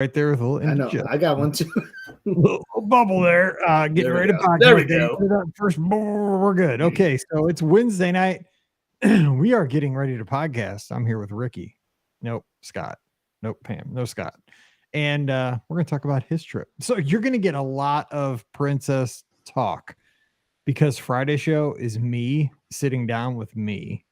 right there with a little I know. indigestion. I got one too. little bubble there. Getting ready to podcast. There we go. First, we're good. Okay, so it's Wednesday night. We are getting ready to podcast. I'm here with Ricky. Nope, Scott. Nope, Pam. No, Scott. And we're going to talk about his trip. So you're going to get a lot of princess talk because Friday show is me sitting down with me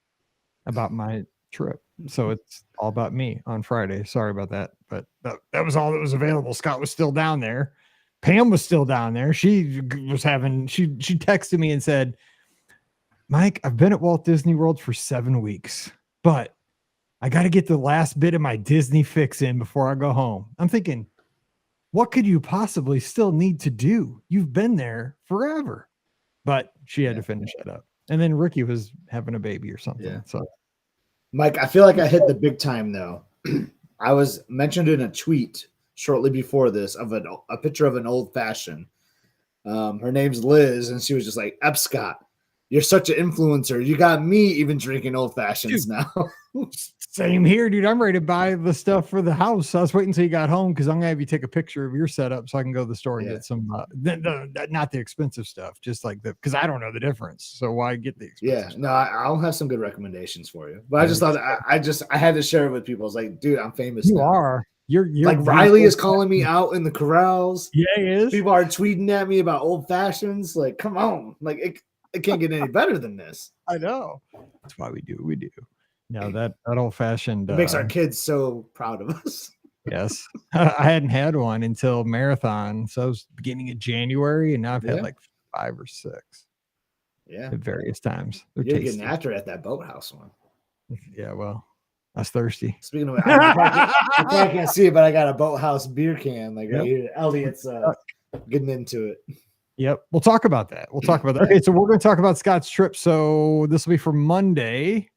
about my trip. So it's all about me on Friday. Sorry about that, but that was all that was available. Scott was still down there. Pam was still down there. She texted me and said, Mike, I've been at Walt Disney World for 7 weeks, but I got to get the last bit of my Disney fix in before I go home. I'm thinking, what could you possibly still need to do? You've been there forever. But she had to finish that up. And then Ricky was having a baby or something. Yeah. So, Mike, I feel like I hit the big time though. I was mentioned in a tweet shortly before this of a picture of an old fashioned. Her name's Liz, and she was just like, Scott, you're such an influencer. You got me even drinking old fashions now. Same here, dude. I'm ready to buy the stuff for the house. I was waiting until you got home because I'm gonna have you take a picture of your setup so I can go to the store and get some. Not the expensive stuff, just like because I don't know the difference. So why get the expensive? Yeah, no, I'll have some good recommendations for you. But I just thought I had to share it with people. I was like, dude, I'm famous. You are. You're like Riley is calling me out in the corrals. Yeah, he is. People are tweeting at me about old fashions. Like, come on, like it can't get any better than this. I know. That's why we do what we do. No, that old fashioned makes our kids so proud of us. Yes. I hadn't had one until marathon. So it was beginning of January, and now I've had like 5 or 6. Yeah. At various times. You're getting after it at that boathouse one. Yeah, well, I was thirsty. Speaking of it, I can't see it, but I got a boathouse beer can. Like right here. Elliot's getting into it. Yep. We'll talk about that. Okay, so we're going to talk about Scott's trip. So this will be for Monday.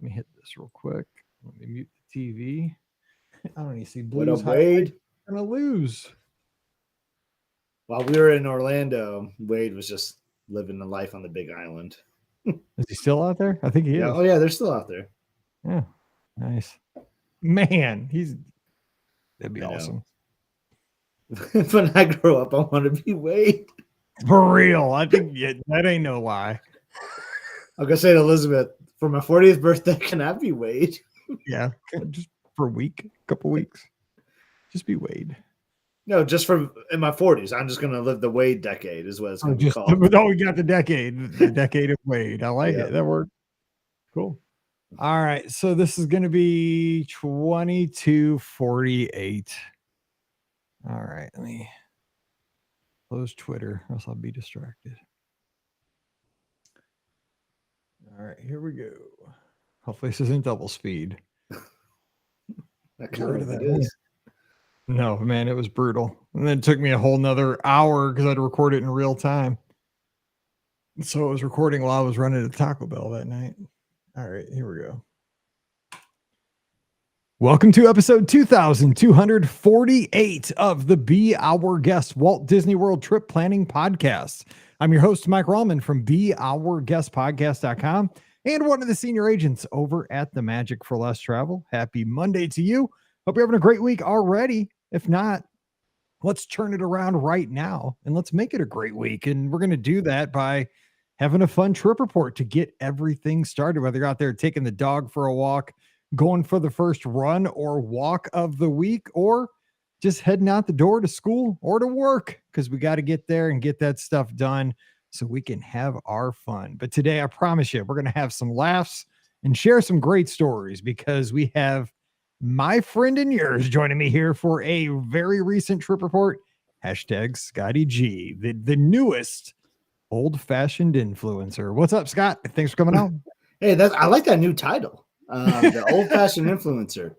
Let me hit this real quick. Let me mute the TV. I don't even see Blues. What up, Wade? I'm going to lose. While we were in Orlando, Wade was just living the life on the Big Island. Is he still out there? I think he is. Oh, yeah, they're still out there. Yeah. Nice. Man, that'd be awesome. When I grow up, I want to be Wade. For real. I think that ain't no lie. I'm going to say to Elizabeth, for my 40th birthday, can I be Wade? Yeah. Just for a week, a couple weeks. Just be Wade. No, just for in my 40s. I'm just going to live the Wade decade is what it's going to be called. Oh, we got the decade of Wade. I like it. That worked. Cool. All right. So this is going to be 22:48. All right. Let me close Twitter or else I'll be distracted. All right. Here we go. Hopefully this isn't double speed. That kind of it is. No, man, it was brutal. And then it took me a whole nother hour because I had to record it in real time. So it was recording while I was running to Taco Bell that night. All right, here we go. Welcome to episode 2248 of the Be Our Guest Walt Disney World Trip Planning Podcast. I'm your host, Mike Rallman from BeOurGuestPodcast.com and one of the senior agents over at the Magic for Less Travel. Happy Monday to you. Hope you're having a great week already. If not, let's turn it around right now and let's make it a great week. And we're going to do that by having a fun trip report to get everything started, whether you're out there taking the dog for a walk, going for the first run or walk of the week, or just heading out the door to school or to work, because we got to get there and get that stuff done so we can have our fun. But today, I promise you, we're going to have some laughs and share some great stories, because we have my friend and yours joining me here for a very recent trip report. Hashtag Scotty G, the newest old-fashioned influencer. What's up, Scott? Thanks for coming on. Hey, I like that new title. The old-fashioned influencer.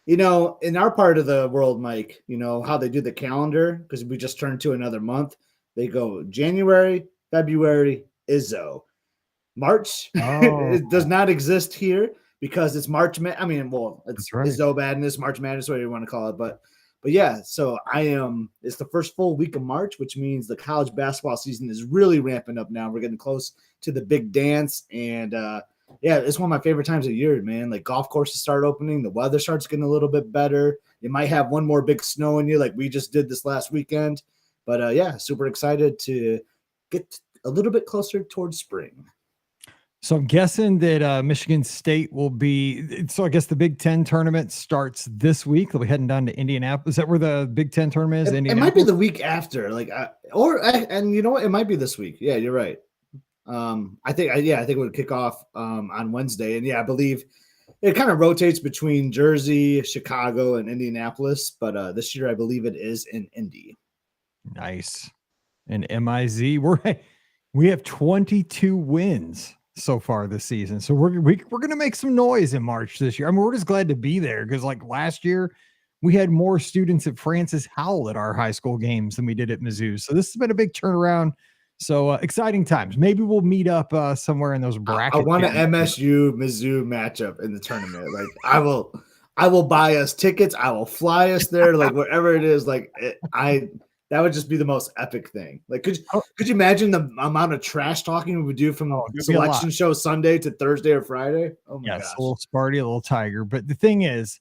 You know, in our part of the world, Mike, you know how they do the calendar, because we just turned to another month. They go January, February, Izzo. March, it does not exist here because it's March. It's right. Izzo Madness, March Madness, whatever you want to call it. But yeah, so it's the first full week of March, which means the college basketball season is really ramping up now. We're getting close to the big dance, and Yeah, it's one of my favorite times of year, man. Like golf courses start opening, the weather starts getting a little bit better. You might have one more big snow in you, like we just did this last weekend. But yeah, super excited to get a little bit closer towards spring. So I'm guessing that Michigan State will be. So I guess the Big Ten tournament starts this week. They'll be heading down to Indianapolis. Is that where the Big Ten tournament is? It might be the week after, and you know what? It might be this week. Yeah, you're right. I think it would kick off on Wednesday, and yeah, I believe it kind of rotates between Jersey, Chicago, and Indianapolis. But this year, I believe it is in Indy. Nice. And MIZ, we have 22 wins so far this season. So we're going to make some noise in March this year. I mean, we're just glad to be there because like last year we had more students at Francis Howell at our high school games than we did at Mizzou. So this has been a big turnaround. So exciting times. Maybe we'll meet up somewhere in those brackets. I want an MSU Mizzou matchup in the tournament. Like I will buy us tickets. I will fly us there. Like whatever it is. That would just be the most epic thing. Like, could you imagine the amount of trash talking we would do from selection show Sunday to Thursday or Friday? Oh my gosh. A little Sparty, a little Tiger. But the thing is,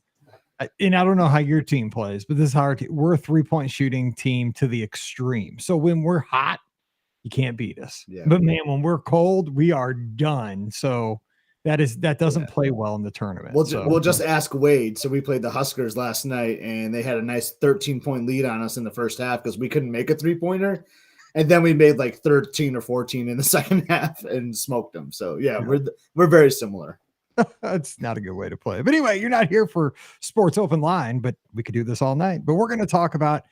and I don't know how your team plays, but this is how our team, we're a 3-point shooting team to the extreme. So when we're hot, you can't beat us. Yeah. But man, when we're cold, we are done. So that doesn't play well in the tournament. We'll just ask Wade. So we played the Huskers last night, and they had a nice 13-point lead on us in the first half because we couldn't make a 3-pointer, and then we made like 13 or 14 in the second half and smoked them. So yeah. We're very similar. That's not a good way to play. But anyway, you're not here for Sports Open Line, but we could do this all night. But we're going to talk about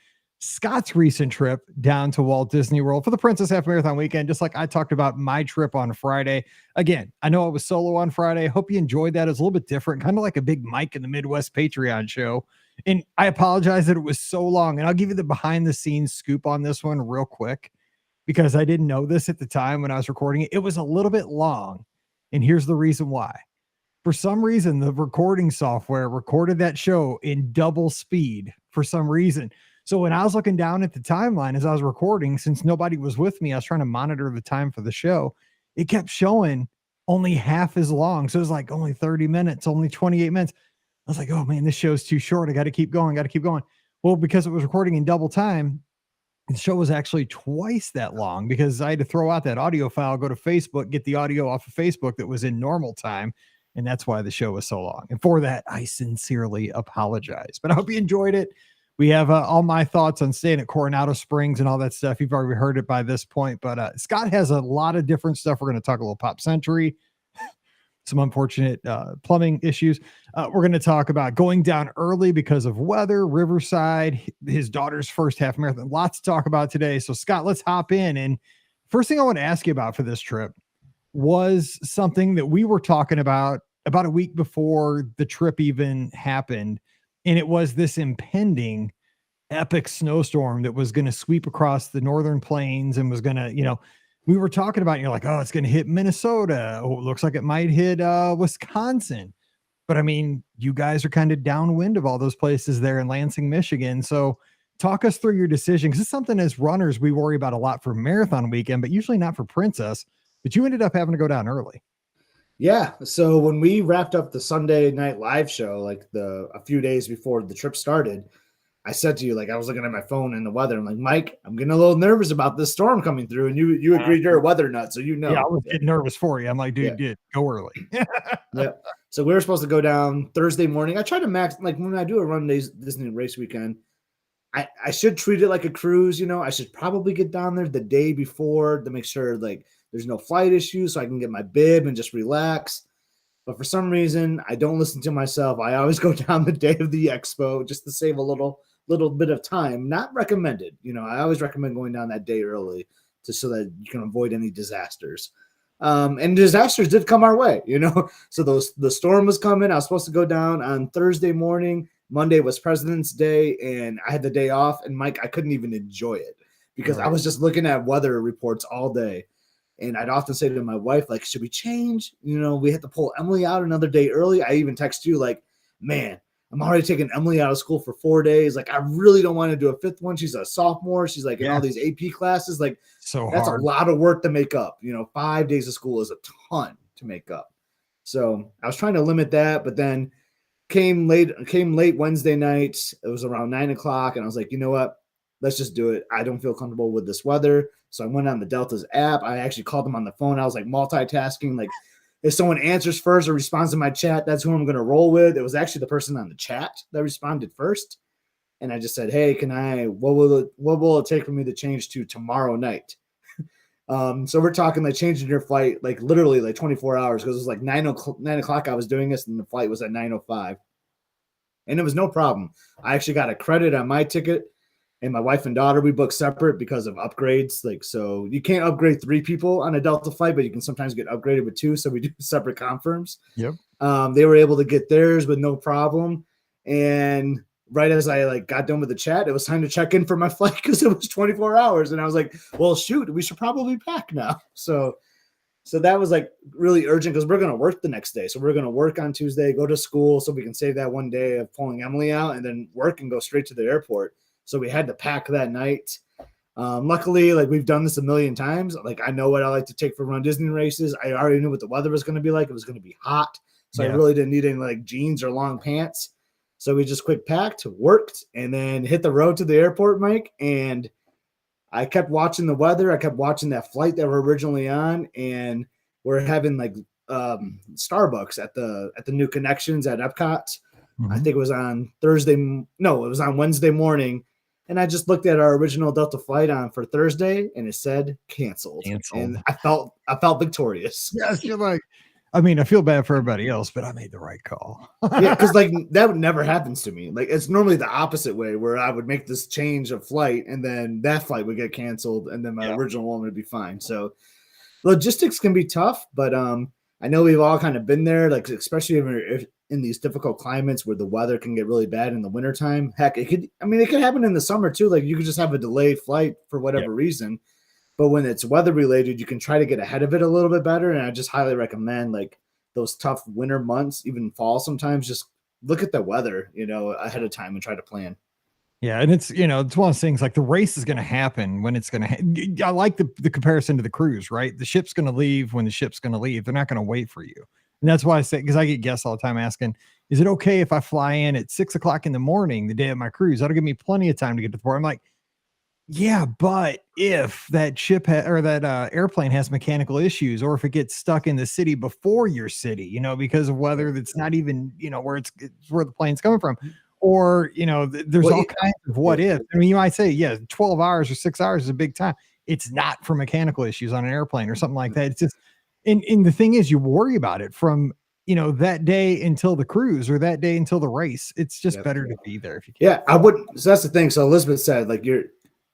Scott's recent trip down to Walt Disney World for the Princess Half Marathon weekend, just like I talked about my trip on Friday. Again, I know I was solo on Friday. Hope you enjoyed that. It's a little bit different, kind of like a big Mike in the Midwest Patreon show. And I apologize that it was so long. And I'll give you the behind the scenes scoop on this one real quick, because I didn't know this at the time when I was recording it. It was a little bit long. And here's the reason why. For some reason, the recording software recorded that show in double speed for some reason. So when I was looking down at the timeline as I was recording, since nobody was with me, I was trying to monitor the time for the show. It kept showing only half as long. So it was like only 30 minutes, only 28 minutes. I was like, oh man, this show's too short. I got to keep going. Well, because it was recording in double time, the show was actually twice that long because I had to throw out that audio file, go to Facebook, get the audio off of Facebook that was in normal time. And that's why the show was so long. And for that, I sincerely apologize. But I hope you enjoyed it. We have all my thoughts on staying at Coronado Springs and all that stuff. You've already heard it by this point. But Scott has a lot of different stuff. We're going to talk a little Pop Century, some unfortunate plumbing issues. We're going to talk about going down early because of weather, Riverside, his daughter's first half marathon. Lots to talk about today. So, Scott, let's hop in. And first thing I want to ask you about for this trip was something that we were talking about a week before the trip even happened. And it was this impending epic snowstorm that was going to sweep across the northern plains and was going to, we were talking about, you're like, oh, it's going to hit Minnesota. Oh, it looks like it might hit Wisconsin. But I mean, you guys are kind of downwind of all those places there in Lansing, Michigan. So talk us through your decision, because it's something as runners we worry about a lot for marathon weekend, but usually not for Princess. But you ended up having to go down early. Yeah. So when we wrapped up the Sunday night live show, like a few days before the trip started, I said to you, like, I was looking at my phone and the weather. I'm like, Mike, I'm getting a little nervous about this storm coming through. And you agreed you're a weather nut. So Yeah, I was getting nervous for you. I'm like, dude, go early. Yeah. So we were supposed to go down Thursday morning. I try to max, like when I do a Run Disney race weekend, I should treat it like a cruise. I should probably get down there the day before to make sure like there's no flight issues so I can get my bib and just relax. But for some reason, I don't listen to myself. I always go down the day of the expo just to save a little bit of time. Not recommended. I always recommend going down that day early so that you can avoid any disasters. And disasters did come our way, So the storm was coming. I was supposed to go down on Thursday morning. Monday was President's Day, and I had the day off. And Mike, I couldn't even enjoy it because I was just looking at weather reports all day. And I'd often say to my wife, like, should we change? We had to pull Emily out another day early. I even text you like, man, I'm already taking Emily out of school for 4 days. Like, I really don't want to do a fifth one. She's a sophomore. She's like in all these AP classes. Like, so that's hard. A lot of work to make up. 5 days of school is a ton to make up. So I was trying to limit that, but then came late Wednesday night. It was around 9 o'clock, and I was like, you know what? Let's just do it. I don't feel comfortable with this weather. So I went on the Delta's app. I actually called them on the phone. I was like multitasking. Like if someone answers first or responds to my chat, that's who I'm going to roll with. It was actually the person on the chat that responded first. And I just said, hey, what will it take for me to change to tomorrow night? So we're talking like changing your flight, like literally like 24 hours. Cause it was like 9 o'clock. I was doing this and the flight was at 9:05 and it was no problem. I actually got a credit on my ticket and my wife and daughter, we booked separate because of upgrades. Like, so you can't upgrade 3 people on a Delta flight, but you can sometimes get upgraded with 2. So we do separate confirms. Yep. They were able to get theirs with no problem. And right as I like got done with the chat, it was time to check in for my flight because it was 24 hours. And I was like, well, shoot, we should probably pack now. So that was like really urgent because we're going to work the next day. So we're going to work on Tuesday, go to school so we can save that one day of pulling Emily out and then work and go straight to the airport. So we had to pack that night. Luckily, like we've done this a million times. Like I know what I like to take for run Disney races. I already knew what the weather was going to be like. It was going to be hot. So I really didn't need any like jeans or long pants. So we just quick packed, worked, and then hit the road to the airport, Mike. And I kept watching the weather. I kept watching that flight that we're originally on. And we're having like Starbucks at the new connections at Epcot. I think it was on Wednesday morning. And I just looked at our original Delta flight for Thursday and it said canceled. And I felt victorious. Yes, you're like, I mean, I feel bad for everybody else, but I made the right call. Yeah, because like that never happens to me. Like it's normally the opposite way where I would make this change of flight and then that flight would get canceled and then my original one would be fine. So logistics can be tough, but I know we've all kind of been there, like especially if in these difficult climates where the weather can get really bad in the wintertime. Heck, it could happen in the summer too. Like you could just have a delayed flight for whatever reason. But when it's weather related, you can try to get ahead of it a little bit better. And I just highly recommend like those tough winter months, even fall sometimes, just look at the weather, ahead of time and try to plan. Yeah. And it's, it's one of those things like the race is going to happen when it's going to, I like the comparison to the cruise, right? The ship's going to leave when the ship's going to leave. They're not going to wait for you. And that's why I say, because I get guests all the time asking, is it okay if I fly in at 6:00 in the morning, the day of my cruise? That'll give me plenty of time to get to the port. I'm like, yeah, but if that ship that airplane has mechanical issues, or if it gets stuck in the city before your city, because of weather that's not even, where it's where the plane's coming from, or, there's all kinds of what if. I mean, you might say, 12 hours or 6 hours is a big time. It's not for mechanical issues on an airplane or something like that. It's just, and the thing is, you worry about it from, that day until the cruise or that day until the race. It's just better to be there if you can. Yeah, I wouldn't. So that's the thing. So Elizabeth said, like, you're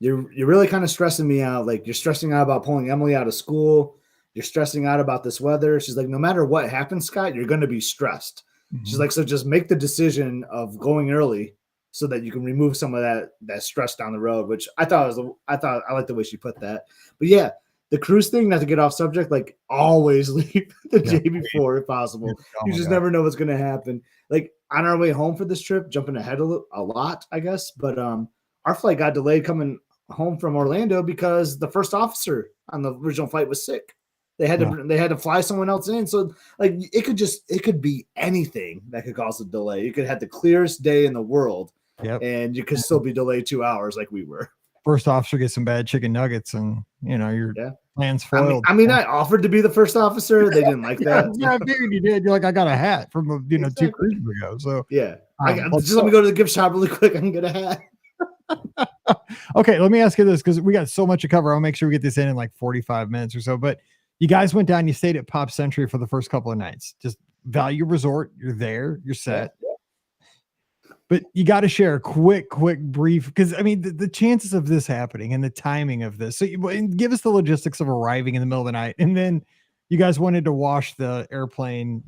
really kind of stressing me out. Like you're stressing out about pulling Emily out of school. You're stressing out about this weather. She's like, no matter what happens, Scott, you're going to be stressed. She's like, so just make the decision of going early so that you can remove some of that stress down the road, which I like the way she put that. But yeah, the cruise thing, not to get off subject, like always leave the day before if possible. You just never know what's going to happen. Like on our way home for this trip, jumping ahead a lot, I guess. But our flight got delayed coming home from Orlando because the first officer on the original flight was sick. They had to fly someone else in. So like it could be anything that could cause a delay. You could have the clearest day in the world and you could still be delayed 2 hours like we were. First officer gets some bad chicken nuggets and your plan's foiled. I mean, I offered to be the first officer. They didn't like that. Yeah, I figured you did. You're like, I got a hat from 2 cruises ago. So just let me go to the gift shop really quick. I can get a hat. Okay, let me ask you this because we got so much to cover. I'll make sure we get this in like 45 minutes or so. But you guys went down, you stayed at Pop Century for the first couple of nights. Just value resort. You're there. You're set. But you got to share a quick brief because I mean the chances of this happening and the timing of this. So give us the logistics of arriving in the middle of the night, and then you guys wanted to wash the airplane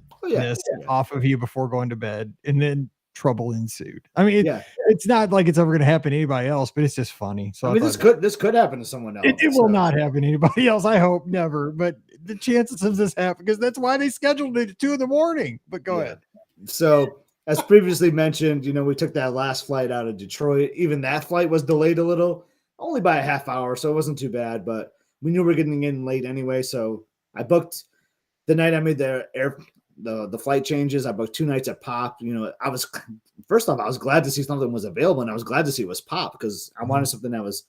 off of you before going to bed, and then trouble ensued. I mean, it's not like it's ever going to happen to anybody else, but it's just funny. So I mean, this could happen to someone else. It will not happen to anybody else. I hope never. But the chances of this happening, because that's why they scheduled it at 2 a.m. But go ahead. So. As previously mentioned, we took that last flight out of Detroit. Even that flight was delayed a little, only by a half hour, so it wasn't too bad. But we knew we were getting in late anyway, so I booked the night I made the the flight changes. I booked 2 nights at Pop. You know, first off, I was glad to see something was available, and I was glad to see it was Pop because I wanted something that was,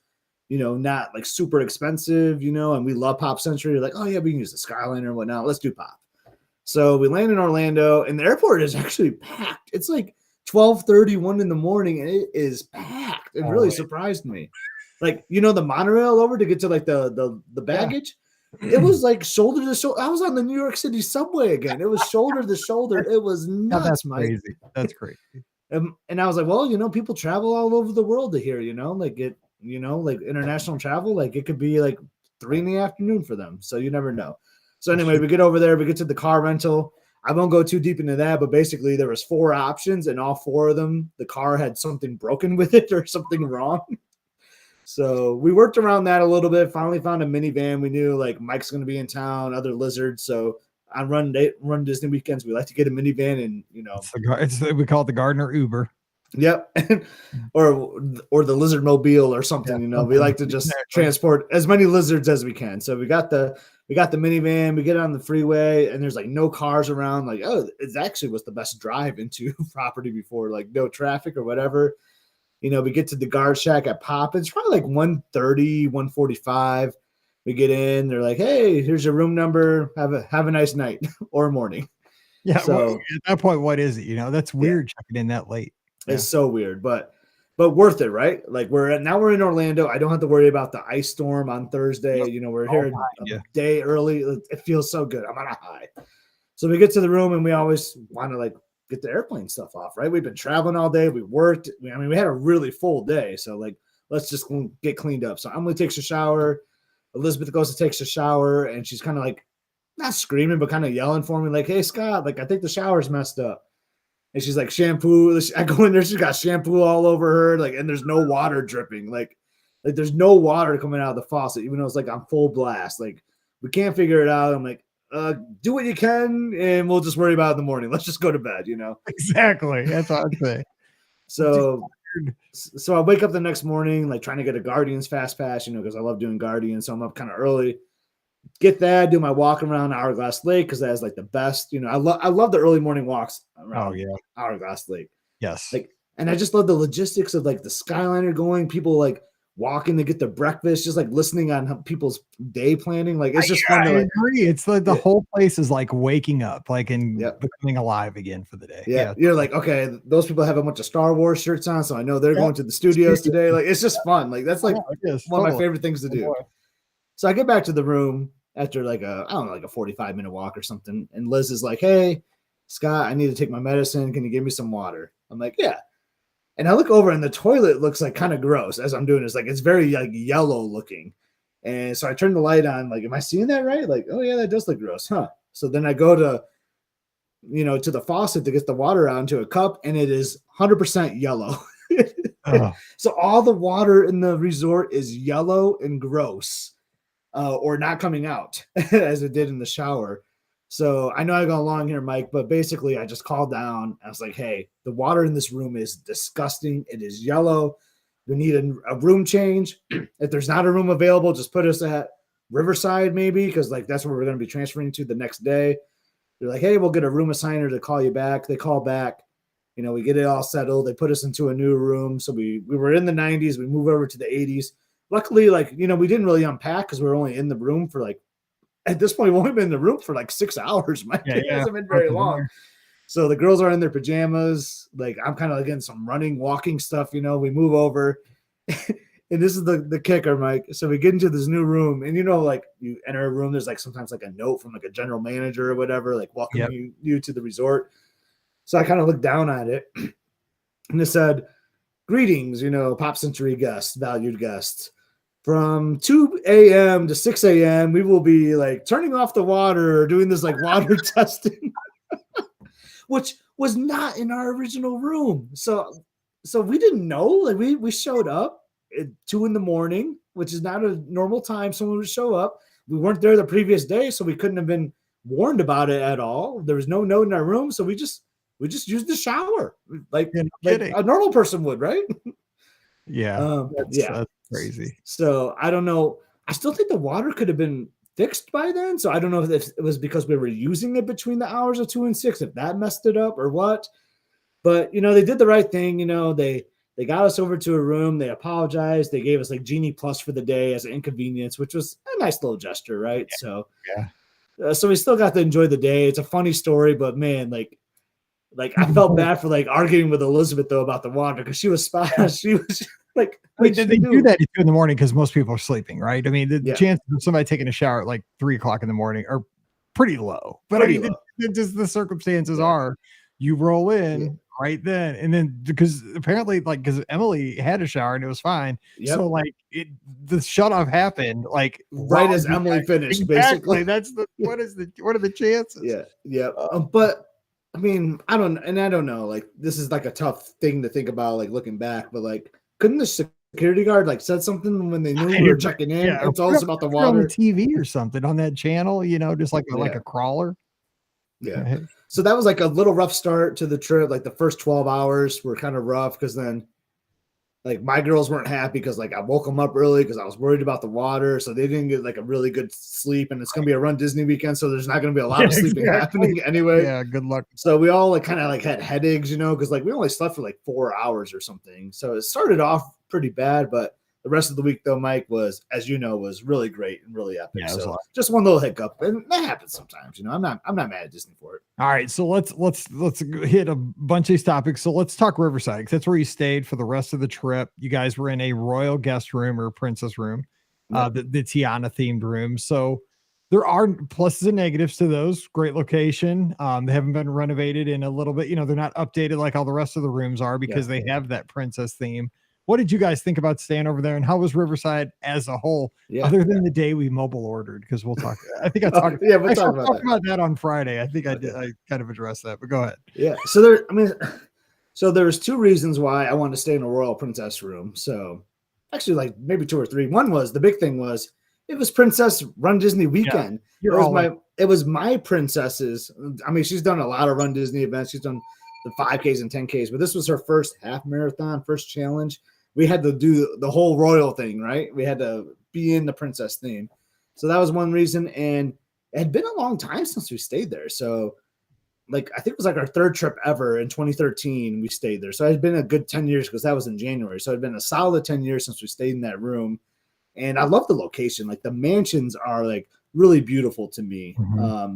you know, not like super expensive, you know, and we love Pop Century. Like, oh yeah, we can use the Skyliner and whatnot. Let's do Pop. So we land in Orlando, and the airport is actually packed. It's like 12:31 in the morning, and it is packed. It really surprised me. Like, you know, the monorail over to get to like the baggage. Yeah. It was like shoulder to shoulder. I was on the New York City subway again. It was shoulder to shoulder. It was nuts, that's Mike. crazy. That's crazy. And I was like, well, you know, people travel all over the world to here, you know, like you know, like international travel, like it could be like 3 PM for them. So you never know. So anyway, we get over there, we get to the car rental. I won't go too deep into that, but basically there was 4 options, and all 4 of them, the car had something broken with it or something wrong. So we worked around that a little bit, finally found a minivan. We knew like Mike's going to be in town, other lizards. So on run Disney weekends, we like to get a minivan, and, you know, we call it the Gardner Uber. Yep. or the Lizard Mobile or something, you know, we like to just transport as many lizards as we can. So we got the minivan, we get on the freeway, and there's like no cars around. Like, oh, it actually was the best drive into property before, like no traffic or whatever. You know, we get to the guard shack at Pop. It's probably like 1:30, 1:45. We get in, they're like, hey, here's your room number. Have a nice night or morning. Yeah. So well, at that point, what is it? You know, that's weird checking in that late. It's so weird, but worth it, right? Like we're in Orlando. I don't have to worry about the ice storm on Thursday. You know, we're here a day early. It feels so good. I'm on a high. So we get to the room, and we always want to like get the airplane stuff off, right? We've been traveling all day. We worked. We had a really full day. So like, let's just get cleaned up. So Emily takes a shower. Elizabeth goes to takes a shower, and she's kind of like not screaming, but kind of yelling for me, like, hey, Scott, like I think the shower's messed up. And she's like, shampoo. I go in there, she's got shampoo all over her, like, and there's no water dripping. Like there's no water coming out of the faucet, even though it's like on full blast. Like, we can't figure it out. I'm like, do what you can, and we'll just worry about it in the morning. Let's just go to bed, you know? Exactly. That's what I'd say. So I wake up the next morning, like trying to get a Guardians Fast Pass, you know, because I love doing Guardians. So I'm up kind of early. Get that, do my walk around Hourglass Lake because that is like the best. You know, I love the early morning walks around Hourglass Lake. Yes. Like, and I just love the logistics of like the Skyliner going, people like walking to get their breakfast, just like listening on people's day planning. Like, it's just fun. I agree. It's like the whole place is like waking up, like, and becoming alive again for the day. Yeah. You're like, okay, those people have a bunch of Star Wars shirts on, so I know they're going to the studios today. Like, it's just fun. Like, that's like one of my favorite things to do. So I get back to the room after like a 45-minute walk or something. And Liz is like, hey, Scott, I need to take my medicine. Can you give me some water? I'm like, yeah. And I look over, and the toilet looks like kind of gross as I'm doing this. Like, it's very like yellow looking. And so I turn the light on, like, am I seeing that right? Like, oh yeah, that does look gross. Huh. So then I go to the faucet to get the water out into a cup, and it is 100% yellow. So all the water in the resort is yellow and gross. Or not coming out as it did in the shower. So I know I go along here, Mike, but basically I just called down. I was like, hey, the water in this room is disgusting. It is yellow. We need a room change. If there's not a room available, just put us at Riverside maybe, because like that's where we're going to be transferring to the next day. They're like, hey, we'll get a room assigner to call you back. They call back. You know, we get it all settled. They put us into a new room. So we were in the 90s. We move over to the 80s. Luckily, like, you know, we didn't really unpack because we were only in the room for like, at this point, we've only been in the room for like 6 hours. It hasn't been very long. So the girls are in their pajamas. Like, I'm kind of like in some running, walking stuff, you know, we move over. And this is the kicker, Mike. So we get into this new room, and, you know, like you enter a room, there's like sometimes like a note from like a general manager or whatever, like welcoming you to the resort. So I kind of looked down at it, and it said, greetings, you know, Pop Century guests, valued guests. From 2 a.m. to 6 a.m., we will be like turning off the water or doing this like water testing, which was not in our original room. So we didn't know. Like we showed up at 2 a.m, which is not a normal time someone would show up. We weren't there the previous day, so we couldn't have been warned about it at all. There was no note in our room, so we just used the shower like a normal person would, right? Yeah. That's crazy. So I don't know. I still think the water could have been fixed by then. So I don't know if it was because we were using it between the hours of 2 and 6, if that messed it up or what. But, they did the right thing. They got us over to a room. They apologized. They gave us like Genie Plus for the day as an inconvenience, which was a nice little gesture, right? Yeah. So, yeah. So we still got to enjoy the day. It's a funny story, but man, like I felt bad for like arguing with Elizabeth though about the water because she was she was like. Wait, did they do that at 2 in the morning because most people are sleeping, right? I mean, the chances of somebody taking a shower at like 3 o'clock in the morning are pretty low. But just the circumstances are you roll in right then, and then because apparently because Emily had a shower and it was fine. So like the shut off happened like right as Emily finished. Basically, that's what are the chances? Yeah. But I mean, I don't know. Like this is like a tough thing to think about, like looking back. But like, couldn't the security guard like said something when they knew we were checking in and told us about the water on the TV or something on that channel? Just like a crawler. Yeah. So that was like a little rough start to the trip. Like the first 12 hours were kind of rough because then like my girls weren't happy because like I woke them up early because I was worried about the water. So they didn't get like a really good sleep, and it's going to be a Run Disney weekend. So there's not going to be a lot of sleeping happening anyway. Yeah. Good luck. So we all like kind of like had headaches, because like we only slept for like 4 hours or something. So it started off pretty bad, but the rest of the week though, Mike, was, as you know, was really great and really epic. So just one little hiccup, and that happens sometimes. I'm not mad at Disney for it. All right, so let's hit a bunch of these topics. So let's talk Riverside, because that's where you stayed for the rest of the trip. You guys were in a royal guest room or princess room, the Tiana themed room. So there are pluses and negatives to those. Great location. They haven't been renovated in a little bit. They're not updated like all the rest of the rooms are because they have that princess theme. What did you guys think about staying over there, and how was Riverside as a whole, other than the day we mobile ordered? Because we'll talk. I think I talked. We'll talk about that on Friday. I think I did. I kind of addressed that, but go ahead. Yeah. So there was 2 reasons why I wanted to stay in a royal princess room. So actually, like maybe 2 or 3. One was the big thing was it was Princess Run Disney weekend. It was my princesses. I mean, she's done a lot of Run Disney events. She's done the 5Ks and 10Ks, but this was her first half marathon, first challenge. We had to do the whole royal thing, right? We had to be in the princess theme. So that was one reason. And it had been a long time since we stayed there. So like, I think it was like our 3rd trip ever in 2013. We stayed there. So it had been a good 10 years because that was in January. So it had been a solid 10 years since we stayed in that room. And I love the location. Like the mansions are like really beautiful to me. I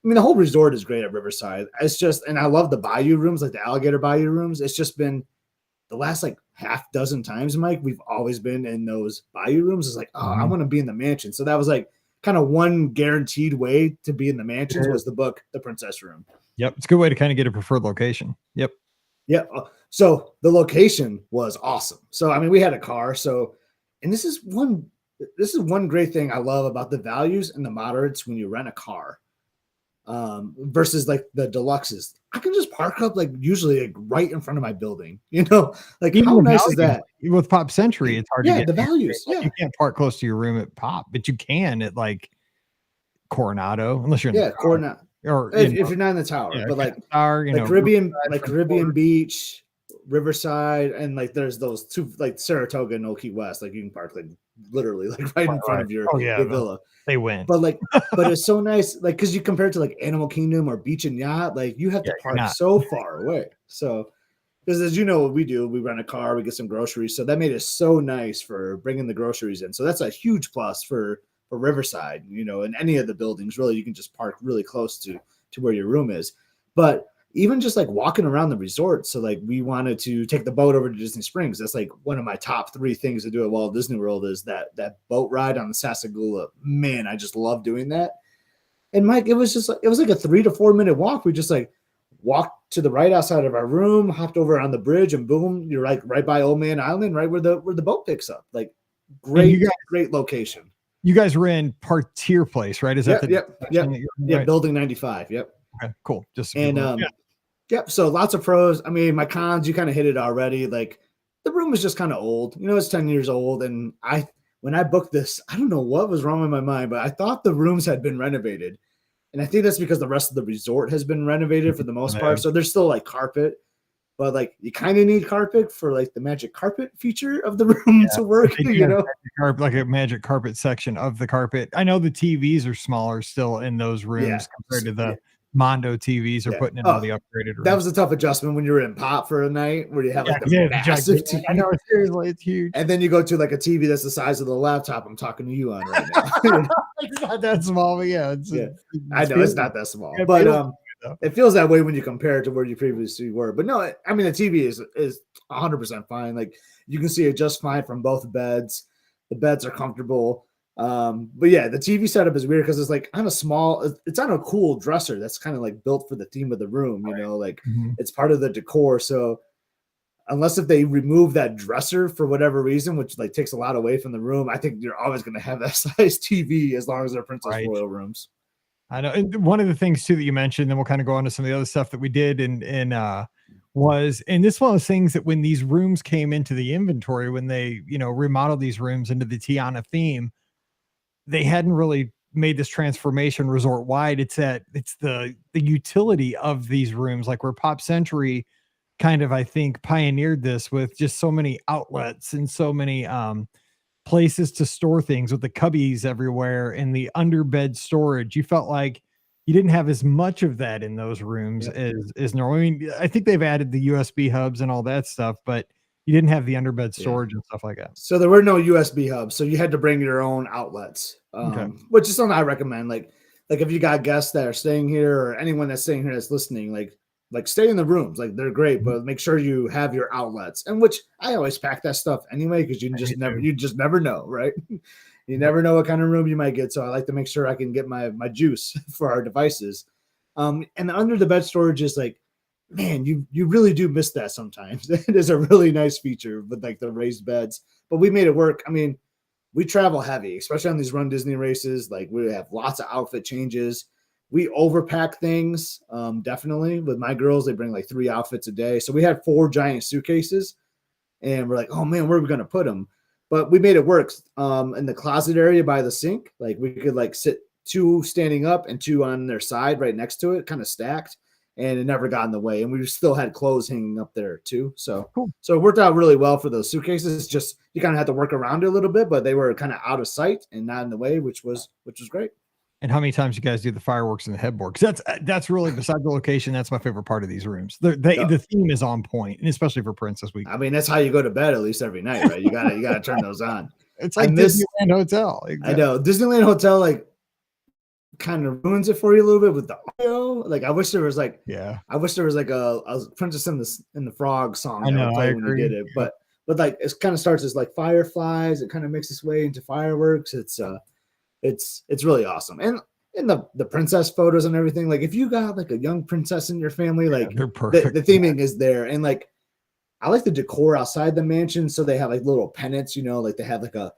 mean, the whole resort is great at Riverside. It's just, and I love the bayou rooms, like the alligator bayou rooms. It's just been the last like half dozen times, Mike, we've always been in those bayou rooms. It's like, I want to be in the mansion. So that was like kind of one guaranteed way to be in the mansions was the book, The Princess Room. Yep. It's a good way to kind of get a preferred location. Yep. Yeah. So the location was awesome. So, I mean, we had a car. So, and this is one great thing I love about the values and the moderates when you rent a car. Versus like the deluxes, I can just park up like usually like right in front of my building, like even how nice is that? With Pop Century, it's hard to get the values. Like, you can't park close to your room at Pop, but you can at like Coronado, unless you're in Coronado, or if you're not in the tower, but like tower, Caribbean Beach, Riverside, and like there's those 2 like Saratoga and Old Key West, like you can park like literally like right in front of your villa. They win. But it's so nice, like because you compare it to like Animal Kingdom or Beach and Yacht, like you have to park so far away. So because as you know what we do, we rent a car, we get some groceries. So that made it so nice for bringing the groceries in. So that's a huge plus for Riverside, in any of the buildings, really, you can just park really close to where your room is. But even just like walking around the resort. So like we wanted to take the boat over to Disney Springs. That's like one of my top 3 things to do at Walt Disney World is that boat ride on the Sassagoula. Man, I just love doing that. And Mike, it was like a 3 to 4 minute walk. We just like walked to the right outside of our room, hopped over on the bridge, and boom, you're like right by Old Man Island, right where the boat picks up. Like great location. You guys were in Partier Place, right? Is that right? Building 95. Yep. Okay, cool. Just so lots of pros. I mean, my cons, you kind of hit it already. Like the room is just kind of old. It's 10 years old. And when I booked this, I don't know what was wrong with my mind, but I thought the rooms had been renovated. And I think that's because the rest of the resort has been renovated for the most part. So there's still like carpet. but like you kind of need carpet for like the magic carpet feature of the room to work, you know? Like a magic carpet section of the carpet. I know the TVs are smaller still in those rooms compared to the Mondo TVs are putting in all the upgraded rooms. That was a tough adjustment when you were in Pop for a night where you have like the massive TV. I know, seriously, it's huge. And then you go to like a TV that's the size of the laptop I'm talking to you on right now. It's not that small, but I know it's not that small, but it feels that way when you compare it to where you previously were. But no, I mean the TV is 100% fine. Like you can see it just fine from both beds. The beds are comfortable. But yeah, the TV setup is weird because it's like on a small, it's on a cool dresser that's kind of like built for the theme of the room, you know, like it's part of the decor. So unless if they remove that dresser for whatever reason, which like takes a lot away from the room, I think you're always going to have that size TV as long as they're Princess Royal rooms. I know. And one of the things too that you mentioned, then we'll kind of go on to some of the other stuff that we did and this one of those things that when these rooms came into the inventory, when they, remodeled these rooms into the Tiana theme, they hadn't really made this transformation resort wide. It's the utility of these rooms, like where Pop Century kind of, I think, pioneered this with just so many outlets and so many places to store things with the cubbies everywhere and the underbed storage. You felt like you didn't have as much of that in those rooms as normal. I mean, I think they've added the USB hubs and all that stuff, but you didn't have the underbed storage and stuff like that. So there were no USB hubs. So you had to bring your own outlets, which is something I recommend. Like if you got guests that are staying here or anyone that's staying here that's listening, like stay in the rooms. Like they're great, but make sure you have your outlets, and which I always pack that stuff anyway, because you just never know, right? You never know what kind of room you might get. So I like to make sure I can get my juice for our devices. And the under the bed storage is like, man, you really do miss that sometimes. It is a really nice feature with like the raised beds, but we made it work. I mean, we travel heavy, especially on these Run Disney races. Like we have lots of outfit changes. We overpack things. Definitely with my girls, they bring like 3 outfits a day. So we had 4 giant suitcases and we're like, oh man, where are we going to put them? But we made it work. In the closet area by the sink, like we could like sit 2 standing up and 2 on their side right next to it, kind of stacked. And it never got in the way. And we still had clothes hanging up there too. So, So it worked out really well for those suitcases. Just, you kind of had to work around it a little bit, but they were kind of out of sight and not in the way, which was great. And how many times you guys do the fireworks and the headboard? Because that's really, besides the location, that's my favorite part of these rooms. The theme is on point, and especially for Princess Week. I mean, that's how you go to bed at least every night, right? You gotta turn those on. It's like Disneyland Hotel. Exactly. I know Disneyland Hotel like kind of ruins it for you a little bit with the audio. Like I wish there was like a Princess in the Frog song. I know, I agree. When you did it, but like it kind of starts as like fireflies. It kind of makes its way into fireworks. It's really awesome. And in the princess photos and everything, like if you got like a young princess in your family, like they're perfect. The theming is there. And like I like the decor outside the mansion. So they have like little pennants, like they have like a